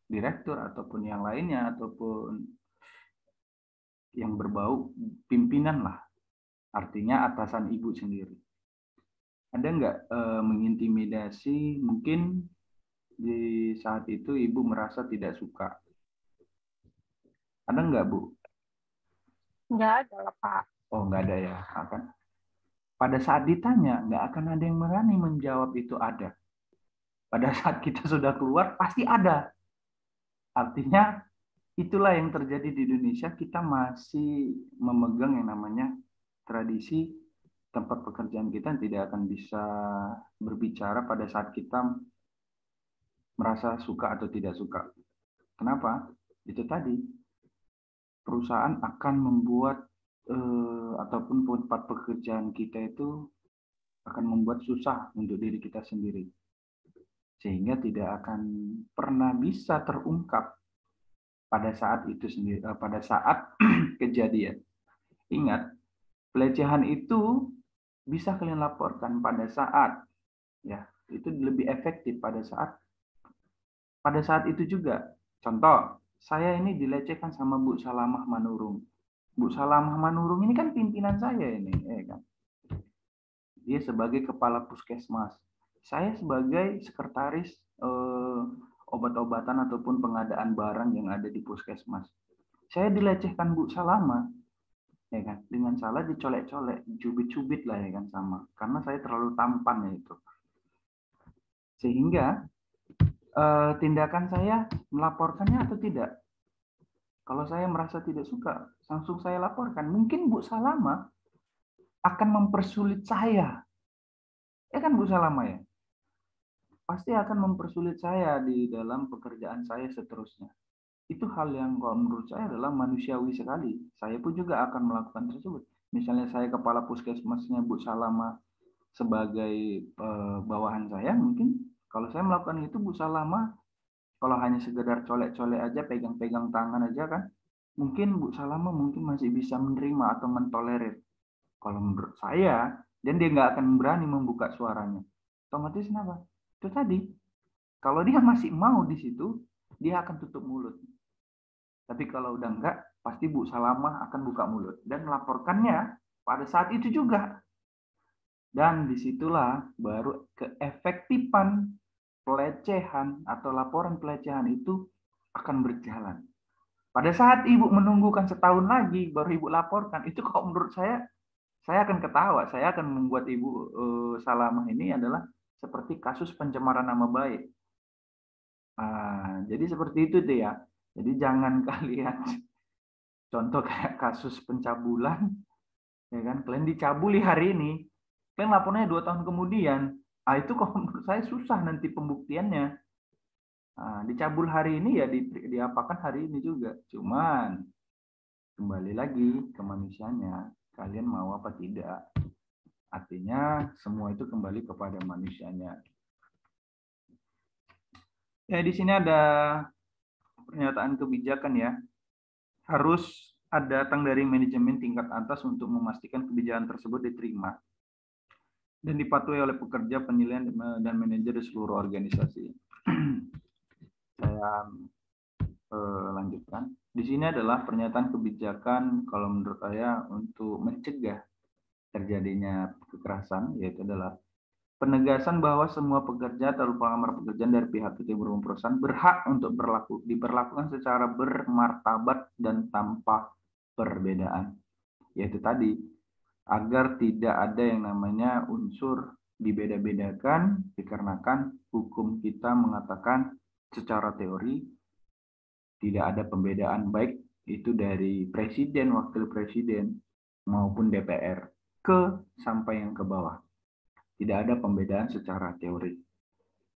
direktur ataupun yang lainnya, ataupun yang berbau pimpinan lah, artinya atasan ibu sendiri? Ada nggak mengintimidasi, mungkin di saat itu ibu merasa tidak suka? Ada nggak Bu? Nggak ada lah, Pak. Oh nggak ada ya, akan. Pada saat ditanya, nggak akan ada yang berani menjawab itu ada. Pada saat kita sudah keluar, pasti ada. Artinya, itulah yang terjadi di Indonesia. Kita masih memegang yang namanya tradisi tempat pekerjaan kita tidak akan bisa berbicara pada saat kita merasa suka atau tidak suka. Kenapa? Itu tadi. Perusahaan akan membuat ataupun tempat pekerjaan kita itu akan membuat susah untuk diri kita sendiri. Sehingga tidak akan pernah bisa terungkap pada saat itu sendiri, pada saat kejadian. Ingat, pelecehan itu bisa kalian laporkan pada saat, ya, itu lebih efektif pada saat itu juga. Contoh, saya ini dilecehkan sama Bu Salamah Manurung. Bu Salamah Manurung ini kan pimpinan saya ini, ya kan. Dia sebagai kepala puskesmas. Saya sebagai sekretaris obat-obatan ataupun pengadaan barang yang ada di puskesmas. Saya dilecehkan Bu Salama, ya kan, dengan salah dicolek-colek, cubit-cubit lah ya kan sama, karena saya terlalu tampan ya itu. Sehingga tindakan saya melaporkannya atau tidak? Kalau saya merasa tidak suka, langsung saya laporkan. Mungkin Bu Salama akan mempersulit saya. Ya kan Bu Salama ya? Pasti akan mempersulit saya di dalam pekerjaan saya seterusnya. Itu hal yang kalau menurut saya adalah manusiawi sekali. Saya pun juga akan melakukan tersebut. Misalnya saya kepala puskesmasnya Bu Salama sebagai bawahan saya, mungkin kalau saya melakukan itu Bu Salama, kalau hanya sekedar colek-colek aja, pegang-pegang tangan aja kan, mungkin Bu Salama mungkin masih bisa menerima atau mentolerir. Kalau menurut saya, dan dia nggak akan berani membuka suaranya. Otomatis kenapa? Itu tadi, kalau dia masih mau di situ, dia akan tutup mulut. Tapi kalau udah enggak, pasti Bu Salamah akan buka mulut dan melaporkannya pada saat itu juga. Dan disitulah baru keefektifan pelecehan atau laporan pelecehan itu akan berjalan. Pada saat Ibu menunggukan setahun lagi baru Ibu laporkan, itu kok menurut saya akan ketawa. Saya akan membuat Ibu Salamah ini adalah seperti kasus pencemaran nama baik. Jadi seperti itu deh ya. Jadi jangan kalian contoh kayak kasus pencabulan, ya kan? Kalian dicabuli hari ini, kalian lapornya 2 tahun kemudian. Itu kok menurut saya susah nanti pembuktiannya. Dicabul hari ini ya diapakan hari ini juga. Cuman kembali lagi ke manusianya, kalian mau apa tidak? Artinya semua itu kembali kepada manusianya. Ya di sini ada pernyataan kebijakan ya. Harus datang dari manajemen tingkat atas untuk memastikan kebijakan tersebut diterima dan dipatuhi oleh pekerja, penilaian, dan manajer di seluruh organisasi. Saya lanjutkan. Di sini adalah pernyataan kebijakan kalau menurut saya untuk mencegah terjadinya kekerasan, yaitu adalah penegasan bahwa semua pekerja atau pengamar pekerjaan dari pihak PT Berhubung perusahaan berhak untuk diperlakukan secara bermartabat dan tanpa perbedaan. Yaitu tadi, agar tidak ada yang namanya unsur dibeda-bedakan dikarenakan hukum kita mengatakan secara teori tidak ada pembedaan baik itu dari presiden, wakil presiden maupun DPR sampai yang ke bawah. Tidak ada pembedaan secara teori.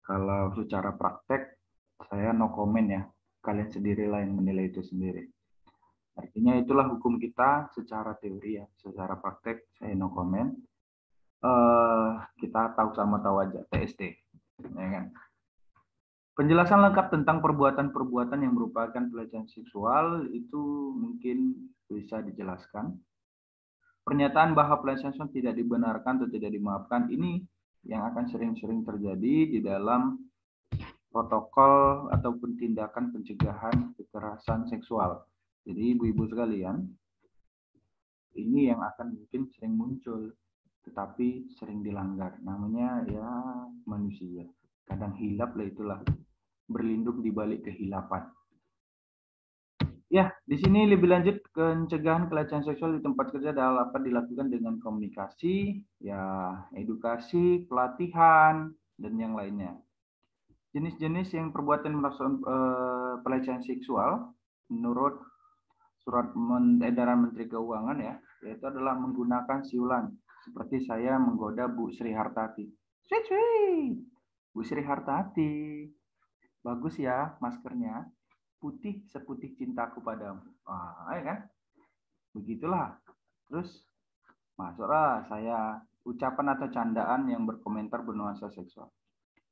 Kalau secara praktek, saya no comment ya. Kalian sendirilah yang menilai itu sendiri. Artinya itulah hukum kita secara teori ya. Secara praktek, saya no comment. Kita tahu sama tahu aja, TST. Ya kan? Penjelasan lengkap tentang perbuatan-perbuatan yang merupakan pelecehan seksual itu mungkin bisa dijelaskan. Pernyataan bahwa pelecehan seksual tidak dibenarkan atau tidak dimaafkan ini yang akan sering-sering terjadi di dalam protokol ataupun tindakan pencegahan kekerasan seksual. Jadi ibu-ibu sekalian, ini yang akan mungkin sering muncul, tetapi sering dilanggar. Namanya ya manusia. Kadang hilap lah itulah, berlindung di balik kehilapan. Ya, di sini lebih lanjut pencegahan pelecehan seksual di tempat kerja dapat dilakukan dengan komunikasi, ya edukasi, pelatihan, dan yang lainnya. Jenis-jenis yang perbuatan pelecehan seksual menurut surat edaran Menteri Keuangan ya, yaitu adalah menggunakan siulan seperti saya menggoda Bu Sri Hartati. Bu Sri Hartati, bagus ya maskernya. Putih seputih cintaku padamu. Ya kan? Begitulah. Terus masuklah saya ucapan atau candaan yang berkomentar bernuansa seksual.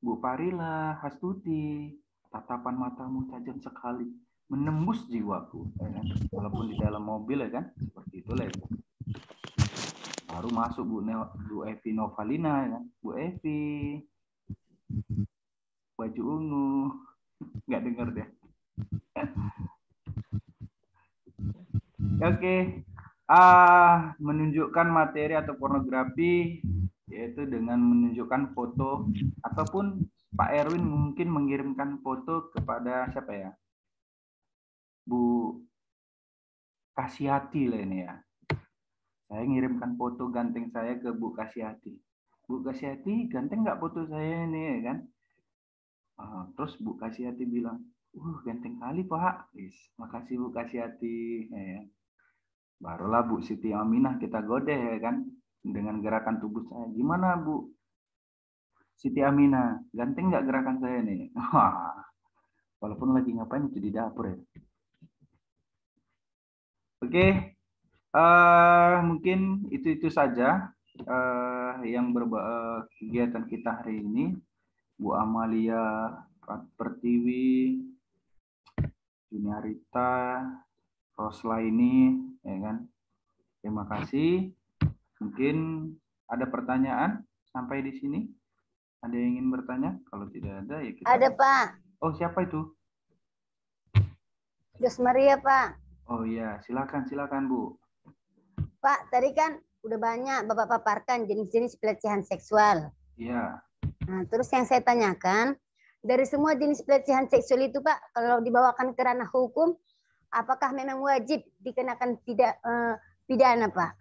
Bu Farila Hastuti, tatapan matamu tajam sekali, menembus jiwaku. Ya kan? Walaupun di dalam mobil ya kan, seperti itulah itu. Baru masuk Bu Evi Novalina ya kan, Bu Evi, baju ungu, nggak dengar deh. Oke, menunjukkan materi atau pornografi yaitu dengan menunjukkan foto ataupun Pak Erwin mungkin mengirimkan foto kepada siapa ya? Bu Kasiati lah ini ya. Saya ngirimkan foto ganteng saya ke Bu Kasiati. Bu Kasiati, ganteng nggak foto saya ini ya kan? Terus Bu Kasiati bilang, ganteng kali Pak. Makasih Bu Kasiati. Ya. Barulah Bu Siti Aminah kita godeh ya kan dengan gerakan tubuh saya. Gimana Bu Siti Aminah? Ganteng nggak gerakan saya nih? Walaupun lagi ngapain itu di dapur ya. Oke, mungkin itu saja yang kegiatan kita hari ini. Bu Amalia Pertiwi, Juniarita, Roslaini, ya kan? Terima kasih. Mungkin ada pertanyaan sampai di sini? Ada yang ingin bertanya? Kalau tidak ada, ya kita... Ada, Pak. Oh, siapa itu? Dos Maria, Pak. Oh iya, silakan Bu. Pak, tadi kan udah banyak Bapak paparkan jenis-jenis pelecehan seksual. Iya. Nah, terus yang saya tanyakan, dari semua jenis pelecehan seksual itu, Pak, kalau dibawakan ke ranah hukum, apakah memang wajib dikenakan pidana, Pak?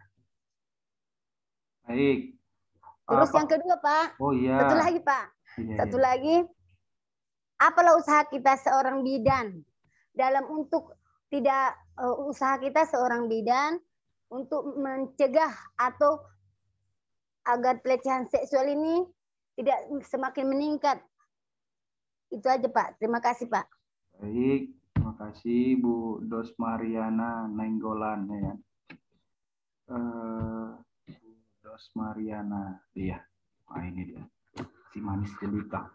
Baik. Terus yang kedua, Pak. Oh iya. Satu lagi, Pak. Iya, Satu lagi, apalah usaha kita seorang bidan dalam untuk tidak usaha kita seorang bidan untuk mencegah atau agar pelecehan seksual ini tidak semakin meningkat. Itu aja, Pak. Terima kasih, Pak. Baik, terima kasih Bu Dos Mariana Nainggolan ya. Dos Mariana, iya. Nah, ini dia. Si manis jelita.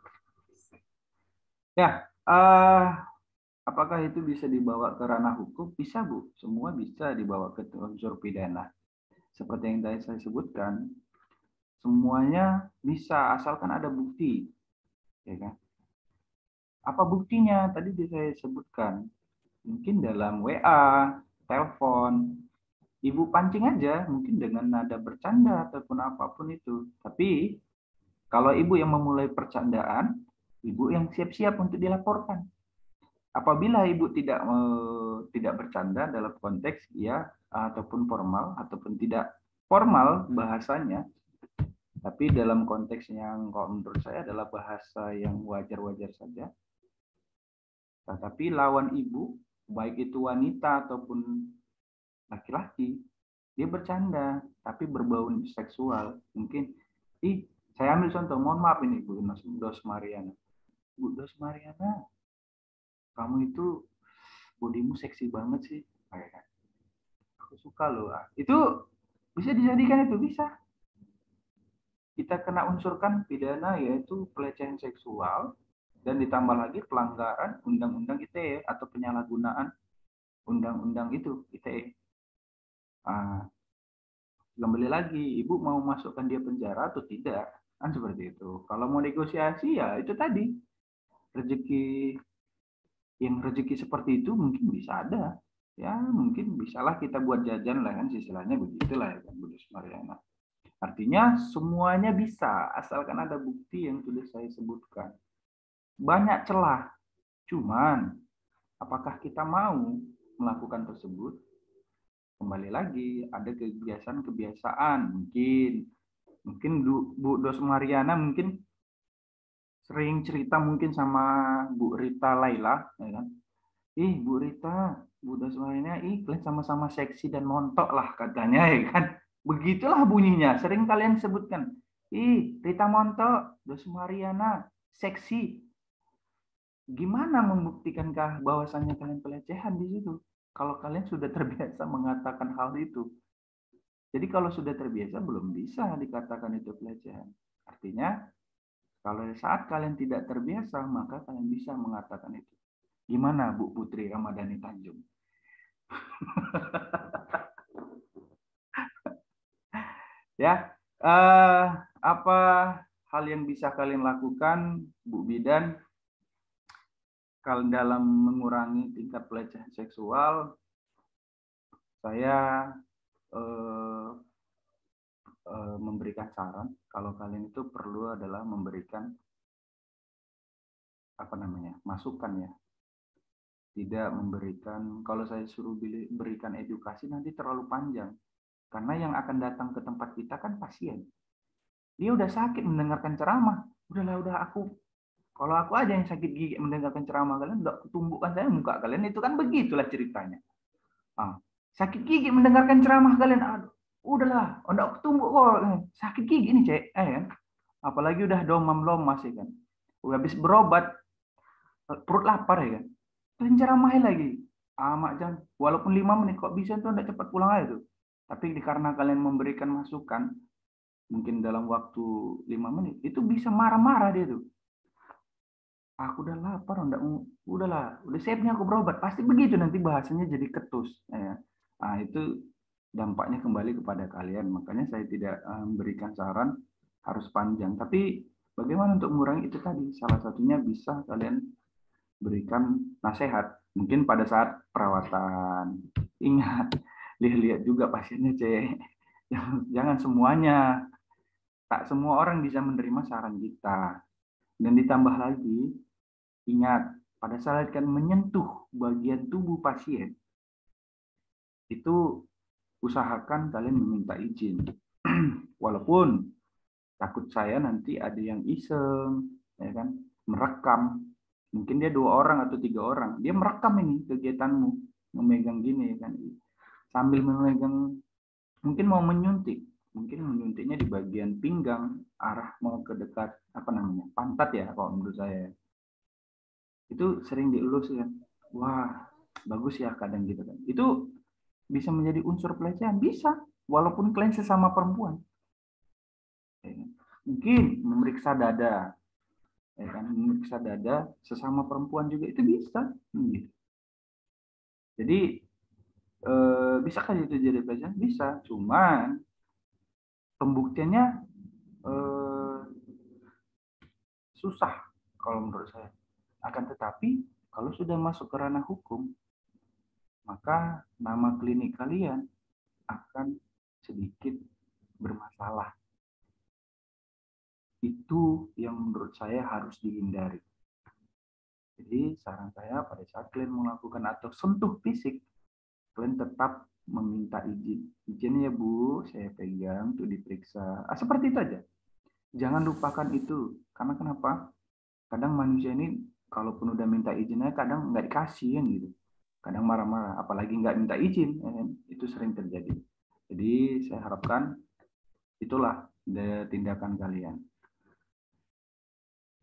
Ya, apakah itu bisa dibawa ke ranah hukum? Bisa, Bu. Semua bisa dibawa ke unsur pidana. Seperti yang tadi saya sebutkan, semuanya bisa asalkan ada bukti. Ya kan? Apa buktinya? Tadi saya sebutkan. Mungkin dalam WA, telepon, Ibu pancing aja, mungkin dengan nada bercanda ataupun apapun itu. Tapi kalau Ibu yang memulai percandaan, Ibu yang siap-siap untuk dilaporkan. Apabila Ibu tidak bercanda dalam konteks ya ataupun formal ataupun tidak formal bahasanya, tapi dalam konteks yang kalau menurut saya adalah bahasa yang wajar-wajar saja. Tetapi lawan Ibu, baik itu wanita ataupun laki-laki, dia bercanda, tapi berbau seksual. Mungkin, saya ambil contoh, mohon maaf ini Bu Dos Mariana. Bu Dos Mariana, kamu itu bodimu seksi banget sih. Aku suka loh. Itu bisa dijadikan itu, bisa. Kita kena unsurkan pidana yaitu pelecehan seksual dan ditambah lagi pelanggaran Undang-Undang ITE atau penyalahgunaan Undang-Undang itu ITE. Kembali lagi, Ibu mau masukkan dia penjara atau tidak? Kan seperti itu. Kalau mau negosiasi ya itu tadi. Rezeki seperti itu mungkin bisa ada. Ya mungkin bisalah kita buat jajan lah kan, istilahnya begitulah ya kan Bu Dos Mariana. Artinya semuanya bisa asalkan ada bukti yang sudah saya sebutkan. Banyak celah. Cuman apakah kita mau melakukan tersebut? Kembali lagi ada kebiasaan mungkin Bu Dos Mariana mungkin sering cerita mungkin sama Bu Rita Laila, ya kan? Bu Rita, Bu Dos Mariana, kalian sama-sama seksi dan montok lah katanya, ya kan? Begitulah bunyinya, sering kalian sebutkan. Rita montok, Dos Mariana seksi. Gimana membuktikankah bahwasannya kalian pelecehan di situ? Kalau kalian sudah terbiasa mengatakan hal itu. Jadi kalau sudah terbiasa belum bisa dikatakan itu pelecehan. Artinya kalau saat kalian tidak terbiasa maka kalian bisa mengatakan itu. Gimana Bu Putri Ramadhani Tanjung? Ya, apa hal yang bisa kalian lakukan Bu Bidan kalau dalam mengurangi tingkat pelecehan seksual? Saya memberikan saran kalau kalian itu perlu adalah memberikan masukan ya, tidak memberikan. Kalau saya suruh berikan edukasi nanti terlalu panjang karena yang akan datang ke tempat kita kan pasien, dia udah sakit mendengarkan ceramah, kalau aku aja yang sakit gigi mendengarkan ceramah kalian, udah kutumbukkan saya muka kalian, itu kan begitulah ceritanya. Sakit gigi mendengarkan ceramah kalian, aduh, udahlah, udah ketumbuk kok, sakit gigi nih cek, kan? Apalagi udah domam lomas ya kan, udah habis berobat, perut lapar ya kan. Kalian ceramahin lagi. Mak Jan, walaupun 5 menit kok bisa tuh enggak cepat pulang aja tuh. Tapi karena kalian memberikan masukan, mungkin dalam waktu 5 menit, itu bisa marah-marah dia tuh. Aku udah lapar, udahlah, udah siapnya aku berobat. Pasti begitu nanti bahasanya jadi ketus. Ya. Nah, itu dampaknya kembali kepada kalian. Makanya saya tidak memberikan saran harus panjang. Tapi bagaimana untuk mengurangi itu tadi? Salah satunya bisa kalian berikan nasihat. Mungkin pada saat perawatan. Ingat, lihat juga pasiennya, Cek. Jangan semuanya. Tak semua orang bisa menerima saran kita. Dan ditambah lagi, ingat, pada saat kalian menyentuh bagian tubuh pasien, itu usahakan kalian meminta izin. Walaupun takut saya nanti ada yang iseng, ya kan, merekam. Mungkin dia 2 orang atau 3 orang, dia merekam ini kegiatanmu, memegang gini kan, sambil memegang, mungkin mau menyuntik, mungkin menyuntiknya di bagian pinggang, arah mau ke dekat pantat ya, kalau menurut saya. Itu sering dielus kan, wah bagus ya kadang gitu kan. Itu bisa menjadi unsur pelecehan, bisa, walaupun kalian sesama perempuan. Mungkin memeriksa dada, ya kan, memeriksa dada sesama perempuan juga itu bisa. Jadi bisakah itu jadi pelecehan? Bisa, cuman pembuktiannya susah kalau menurut saya. Akan tetapi kalau sudah masuk ke ranah hukum, maka nama klinik kalian akan sedikit bermasalah. Itu yang menurut saya harus dihindari. Jadi saran saya pada saat kalian melakukan atau sentuh fisik, kalian tetap meminta izin. Izin ya Bu, saya pegang tuh diperiksa. Seperti itu aja. Jangan lupakan itu. Karena kenapa? Kadang manusia ini kalaupun udah minta izinnya kadang nggak dikasih kan gitu. Kadang marah-marah, apalagi nggak minta izin, ya, itu sering terjadi. Jadi saya harapkan itulah tindakan kalian.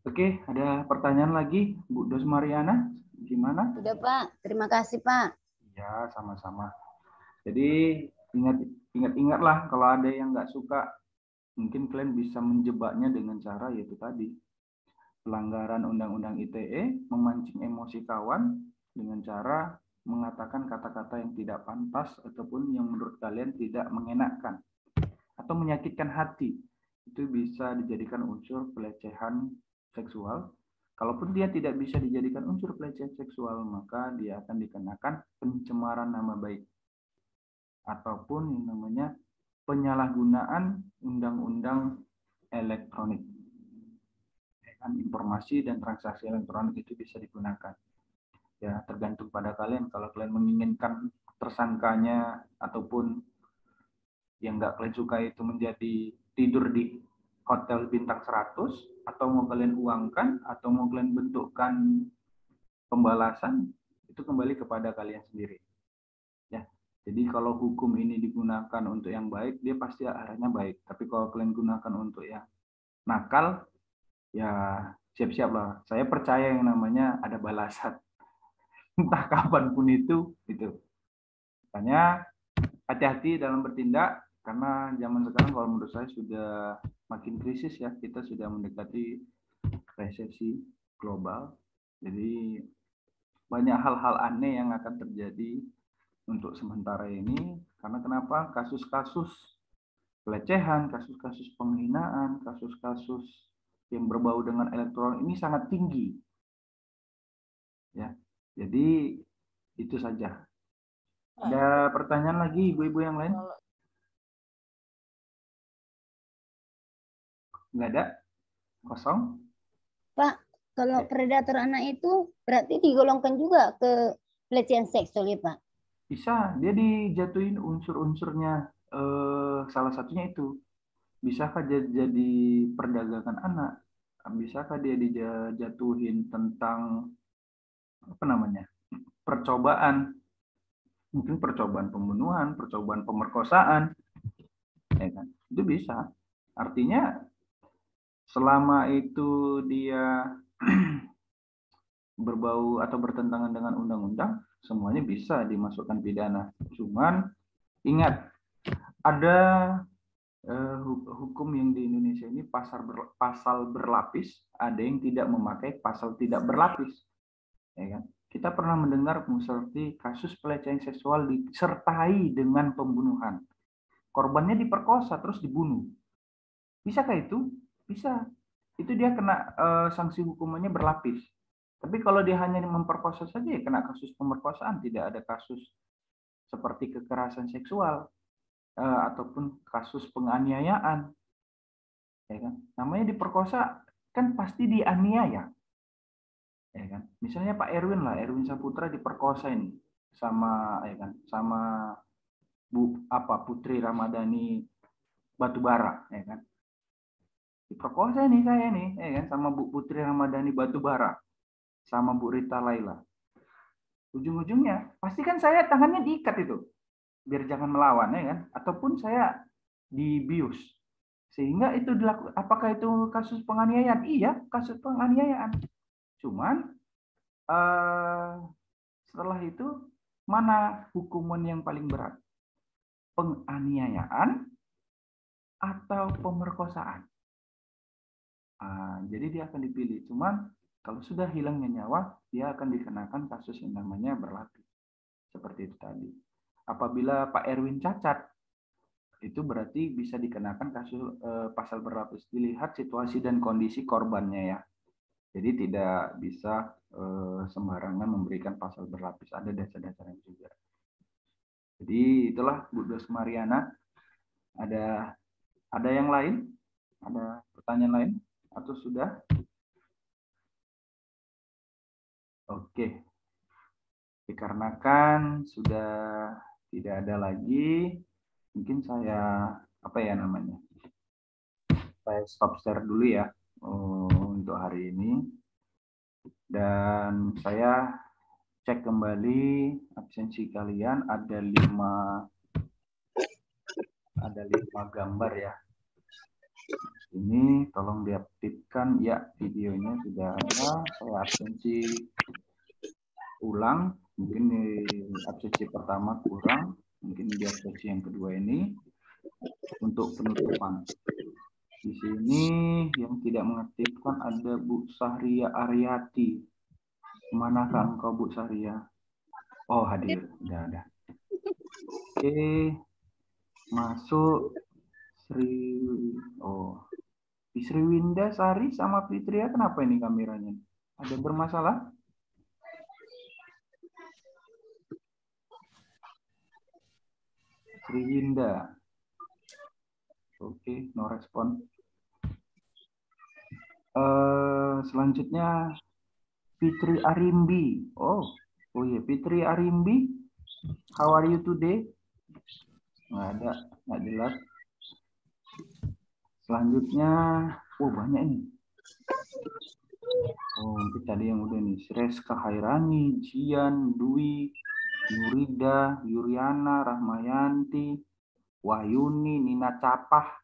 Oke, ada pertanyaan lagi, Bu Dos Mariana, gimana? Sudah Pak, terima kasih Pak. Ya, sama-sama. Jadi ingat-ingatlah kalau ada yang nggak suka, mungkin kalian bisa menjebaknya dengan cara yaitu tadi. Pelanggaran Undang-Undang ITE, memancing emosi kawan dengan cara mengatakan kata-kata yang tidak pantas ataupun yang menurut kalian tidak mengenakan atau menyakitkan hati. Itu bisa dijadikan unsur pelecehan seksual. Kalaupun dia tidak bisa dijadikan unsur pelecehan seksual, maka dia akan dikenakan pencemaran nama baik ataupun yang namanya penyalahgunaan undang-undang elektronik. Informasi dan transaksi elektronik itu bisa digunakan. Ya, tergantung pada kalian. Kalau kalian menginginkan tersangkanya ataupun yang nggak kalian suka itu menjadi tidur di hotel bintang 100, atau mau kalian uangkan, atau mau kalian bentukkan pembalasan, itu kembali kepada kalian sendiri. Ya, jadi kalau hukum ini digunakan untuk yang baik, dia pasti arahnya baik. Tapi kalau kalian gunakan untuk yang nakal, ya siap-siap lah. Saya percaya yang namanya ada balasan. Entah kapanpun itu. Makanya hati-hati dalam bertindak, karena zaman sekarang kalau menurut saya sudah makin krisis ya. Kita sudah mendekati resesi global. Jadi banyak hal-hal aneh yang akan terjadi untuk sementara ini. Karena kenapa? Kasus-kasus pelecehan, kasus-kasus penghinaan, kasus-kasus yang berbau dengan elektronik ini sangat tinggi. Ya, jadi itu saja. Ada pertanyaan lagi ibu-ibu yang lain? Nggak ada? Kosong? Pak, kalau predator anak itu berarti digolongkan juga ke pelecehan seksual ya Pak? Bisa, dia dijatuhin unsur-unsurnya. Salah satunya itu. Bisakah jadi perdagangan anak? Bisakah dia dijatuhin tentang percobaan? Mungkin percobaan pembunuhan, percobaan pemerkosaan, ya kan? Itu bisa. Artinya selama itu dia berbau atau bertentangan dengan undang-undang, semuanya bisa dimasukkan pidana. Cuman ingat, ada hukum yang di Indonesia ini pasal berlapis, ada yang tidak memakai pasal tidak berlapis. Ya kan? Kita pernah mendengar seperti kasus pelecehan seksual disertai dengan pembunuhan. Korbannya diperkosa terus dibunuh. Bisakah itu? Bisa. Itu dia kena sanksi hukumannya berlapis. Tapi kalau dia hanya memperkosa saja, ya kena kasus pemerkosaan, tidak ada kasus seperti kekerasan seksual ataupun kasus penganiayaan. Ya kan? Namanya diperkosa kan pasti dianiaya. Ya kan? Misalnya Pak Erwin lah, Erwin Saputra diperkosa ini sama ya kan, sama Putri Ramadhani Batubara, ya kan? Diperkosa nih saya nih, ya kan, sama Bu Putri Ramadhani Batubara, sama Bu Rita Laila. Ujung-ujungnya pasti kan saya tangannya diikat itu, biar jangan melawan, ya kan? Ataupun saya dibius, sehingga itu dilakukan. Apakah itu kasus penganiayaan? Iya, kasus penganiayaan. Cuman setelah itu mana hukuman yang paling berat? Penganiayaan atau pemerkosaan? Jadi dia akan dipilih. Cuman kalau sudah hilangnya nyawa, dia akan dikenakan kasus yang namanya berlapis. Seperti itu tadi. Apabila Pak Erwin cacat, itu berarti bisa dikenakan kasus pasal berlapis. Dilihat situasi dan kondisi korbannya ya. Jadi tidak bisa sembarangan memberikan pasal berlapis. Ada dasar-dasarnya juga. Jadi itulah Bu Dos Mariana. Ada yang lain? Ada pertanyaan lain? Atau sudah? Oke. Dikarenakan sudah tidak ada lagi, mungkin saya saya stop share dulu ya untuk hari ini. Dan saya cek kembali absensi kalian, ada 5 gambar ya. Ini tolong diaktifkan ya, videonya sudah ada. Saya absensi ulang, mungkin di absensi pertama kurang, mungkin di absensi yang kedua ini untuk penutupan. Di sini yang tidak mengaktifkan ada Bu Sahria Aryati. Manakah engkau Bu Sahria? Oh, hadir, sudah ada. Oke, masuk Sri Winda Sari sama Fitria, kenapa ini kameranya? Ada bermasalah? Sri Winda. Oke, no respon. Selanjutnya Fitri Arimbi. Oh iya, Fitri Arimbi. How are you today? Nggak ada, nggak jelas. Selanjutnya, banyak ini. Itu tadi yang udah nih. Reska Hairani, Jian, Dwi, Nurida, Yuriana, Rahmayanti, Wahyuni, Nina Capah,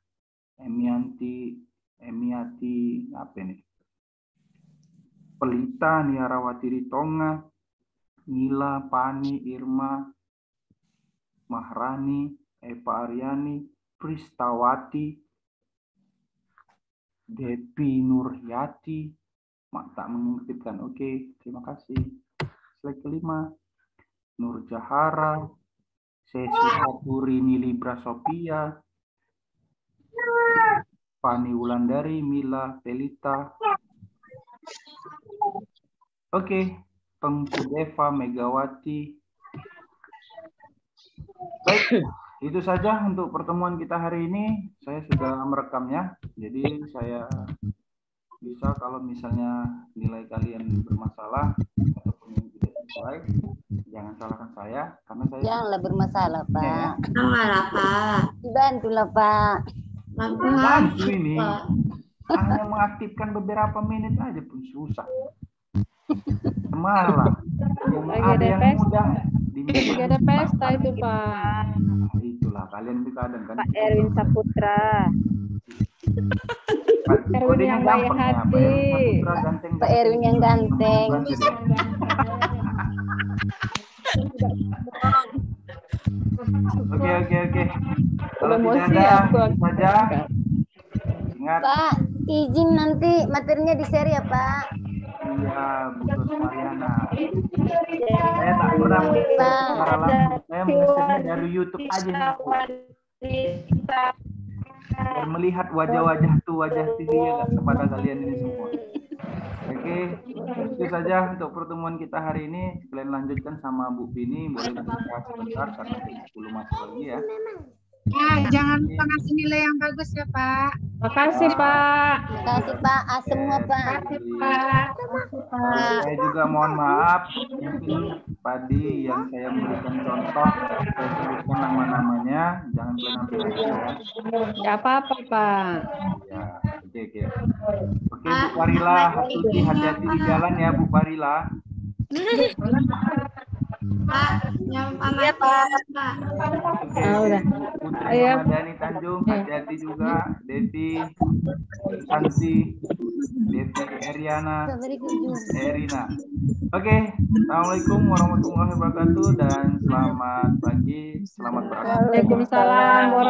Emiati, apa ini? Pelita, Niarawati Ritonga, Nila, Pani, Irma, Mahrani, Eva Aryani, Pristawati, Depi Nurhyati, tak mengutipkan. Oke, terima kasih. Slide kelima, Nur Jahara, Sesi Aturini Libra Sophia, Fani Wulandari, Mila, Pelita. Oke, Tengku Deva, Megawati. Baik, itu saja untuk pertemuan kita hari ini. Saya sudah merekamnya, jadi saya bisa kalau misalnya nilai kalian bermasalah ataupun yang tidak sesuai, jangan salahkan saya, karena saya Janganlah bermasalah, Pak. Ya. Janganlah, Pak. Dibantulah, Pak. Bantu ini. Hanya mengaktifkan beberapa menit aja pun susah. Malah Lagi ada ada yang pesta. mudah Lagi ada pesta itu, Pak. Itulah kalian itu kadang kan. Pak Erwin Saputra. Erwin yang baik hati. Pak Erwin yang ganteng. Oke. Kalau Emosi tidak ada, aku. itu saja. Ingat, Pak, izin nanti materinya di-share ya, Pak. iya, Bu Ros Mariana. Saya tak pernah secara langsung. Saya mengesennya dari YouTube aja nih. Dan melihat wajah-wajah TV ya kepada kalian ini semua. Oke, itu saja untuk pertemuan kita hari ini. Kalian lanjutkan sama Bu Pini, boleh berbicara sebentar karena 10 masuk lagi ya. Jangan lupa ngasih nilai yang bagus ya, Pak. Makasih, Pak. Terima kasih, Pak. Semua, Pak. Saya juga mohon maaf mungkin tadi yang saya berikan contoh, saya sebutkan nama-namanya, jangan kalian ambil hati ya. Ya apa-apa, Pak. Ya, oke. Oke, Bu Farila, hati-hati di jalan ya, Bu Farila. Pak, yang panas Pak. Oke. Udah. Putri Ayo. Ramadhani Tanjung, hati-hati juga. Devi, Santi, Devi Eriana, Erina. Oke, Assalamualaikum warahmatullahi wabarakatuh dan selamat pagi, selamat beraktivitas. Waalaikumsalam warahmatullahi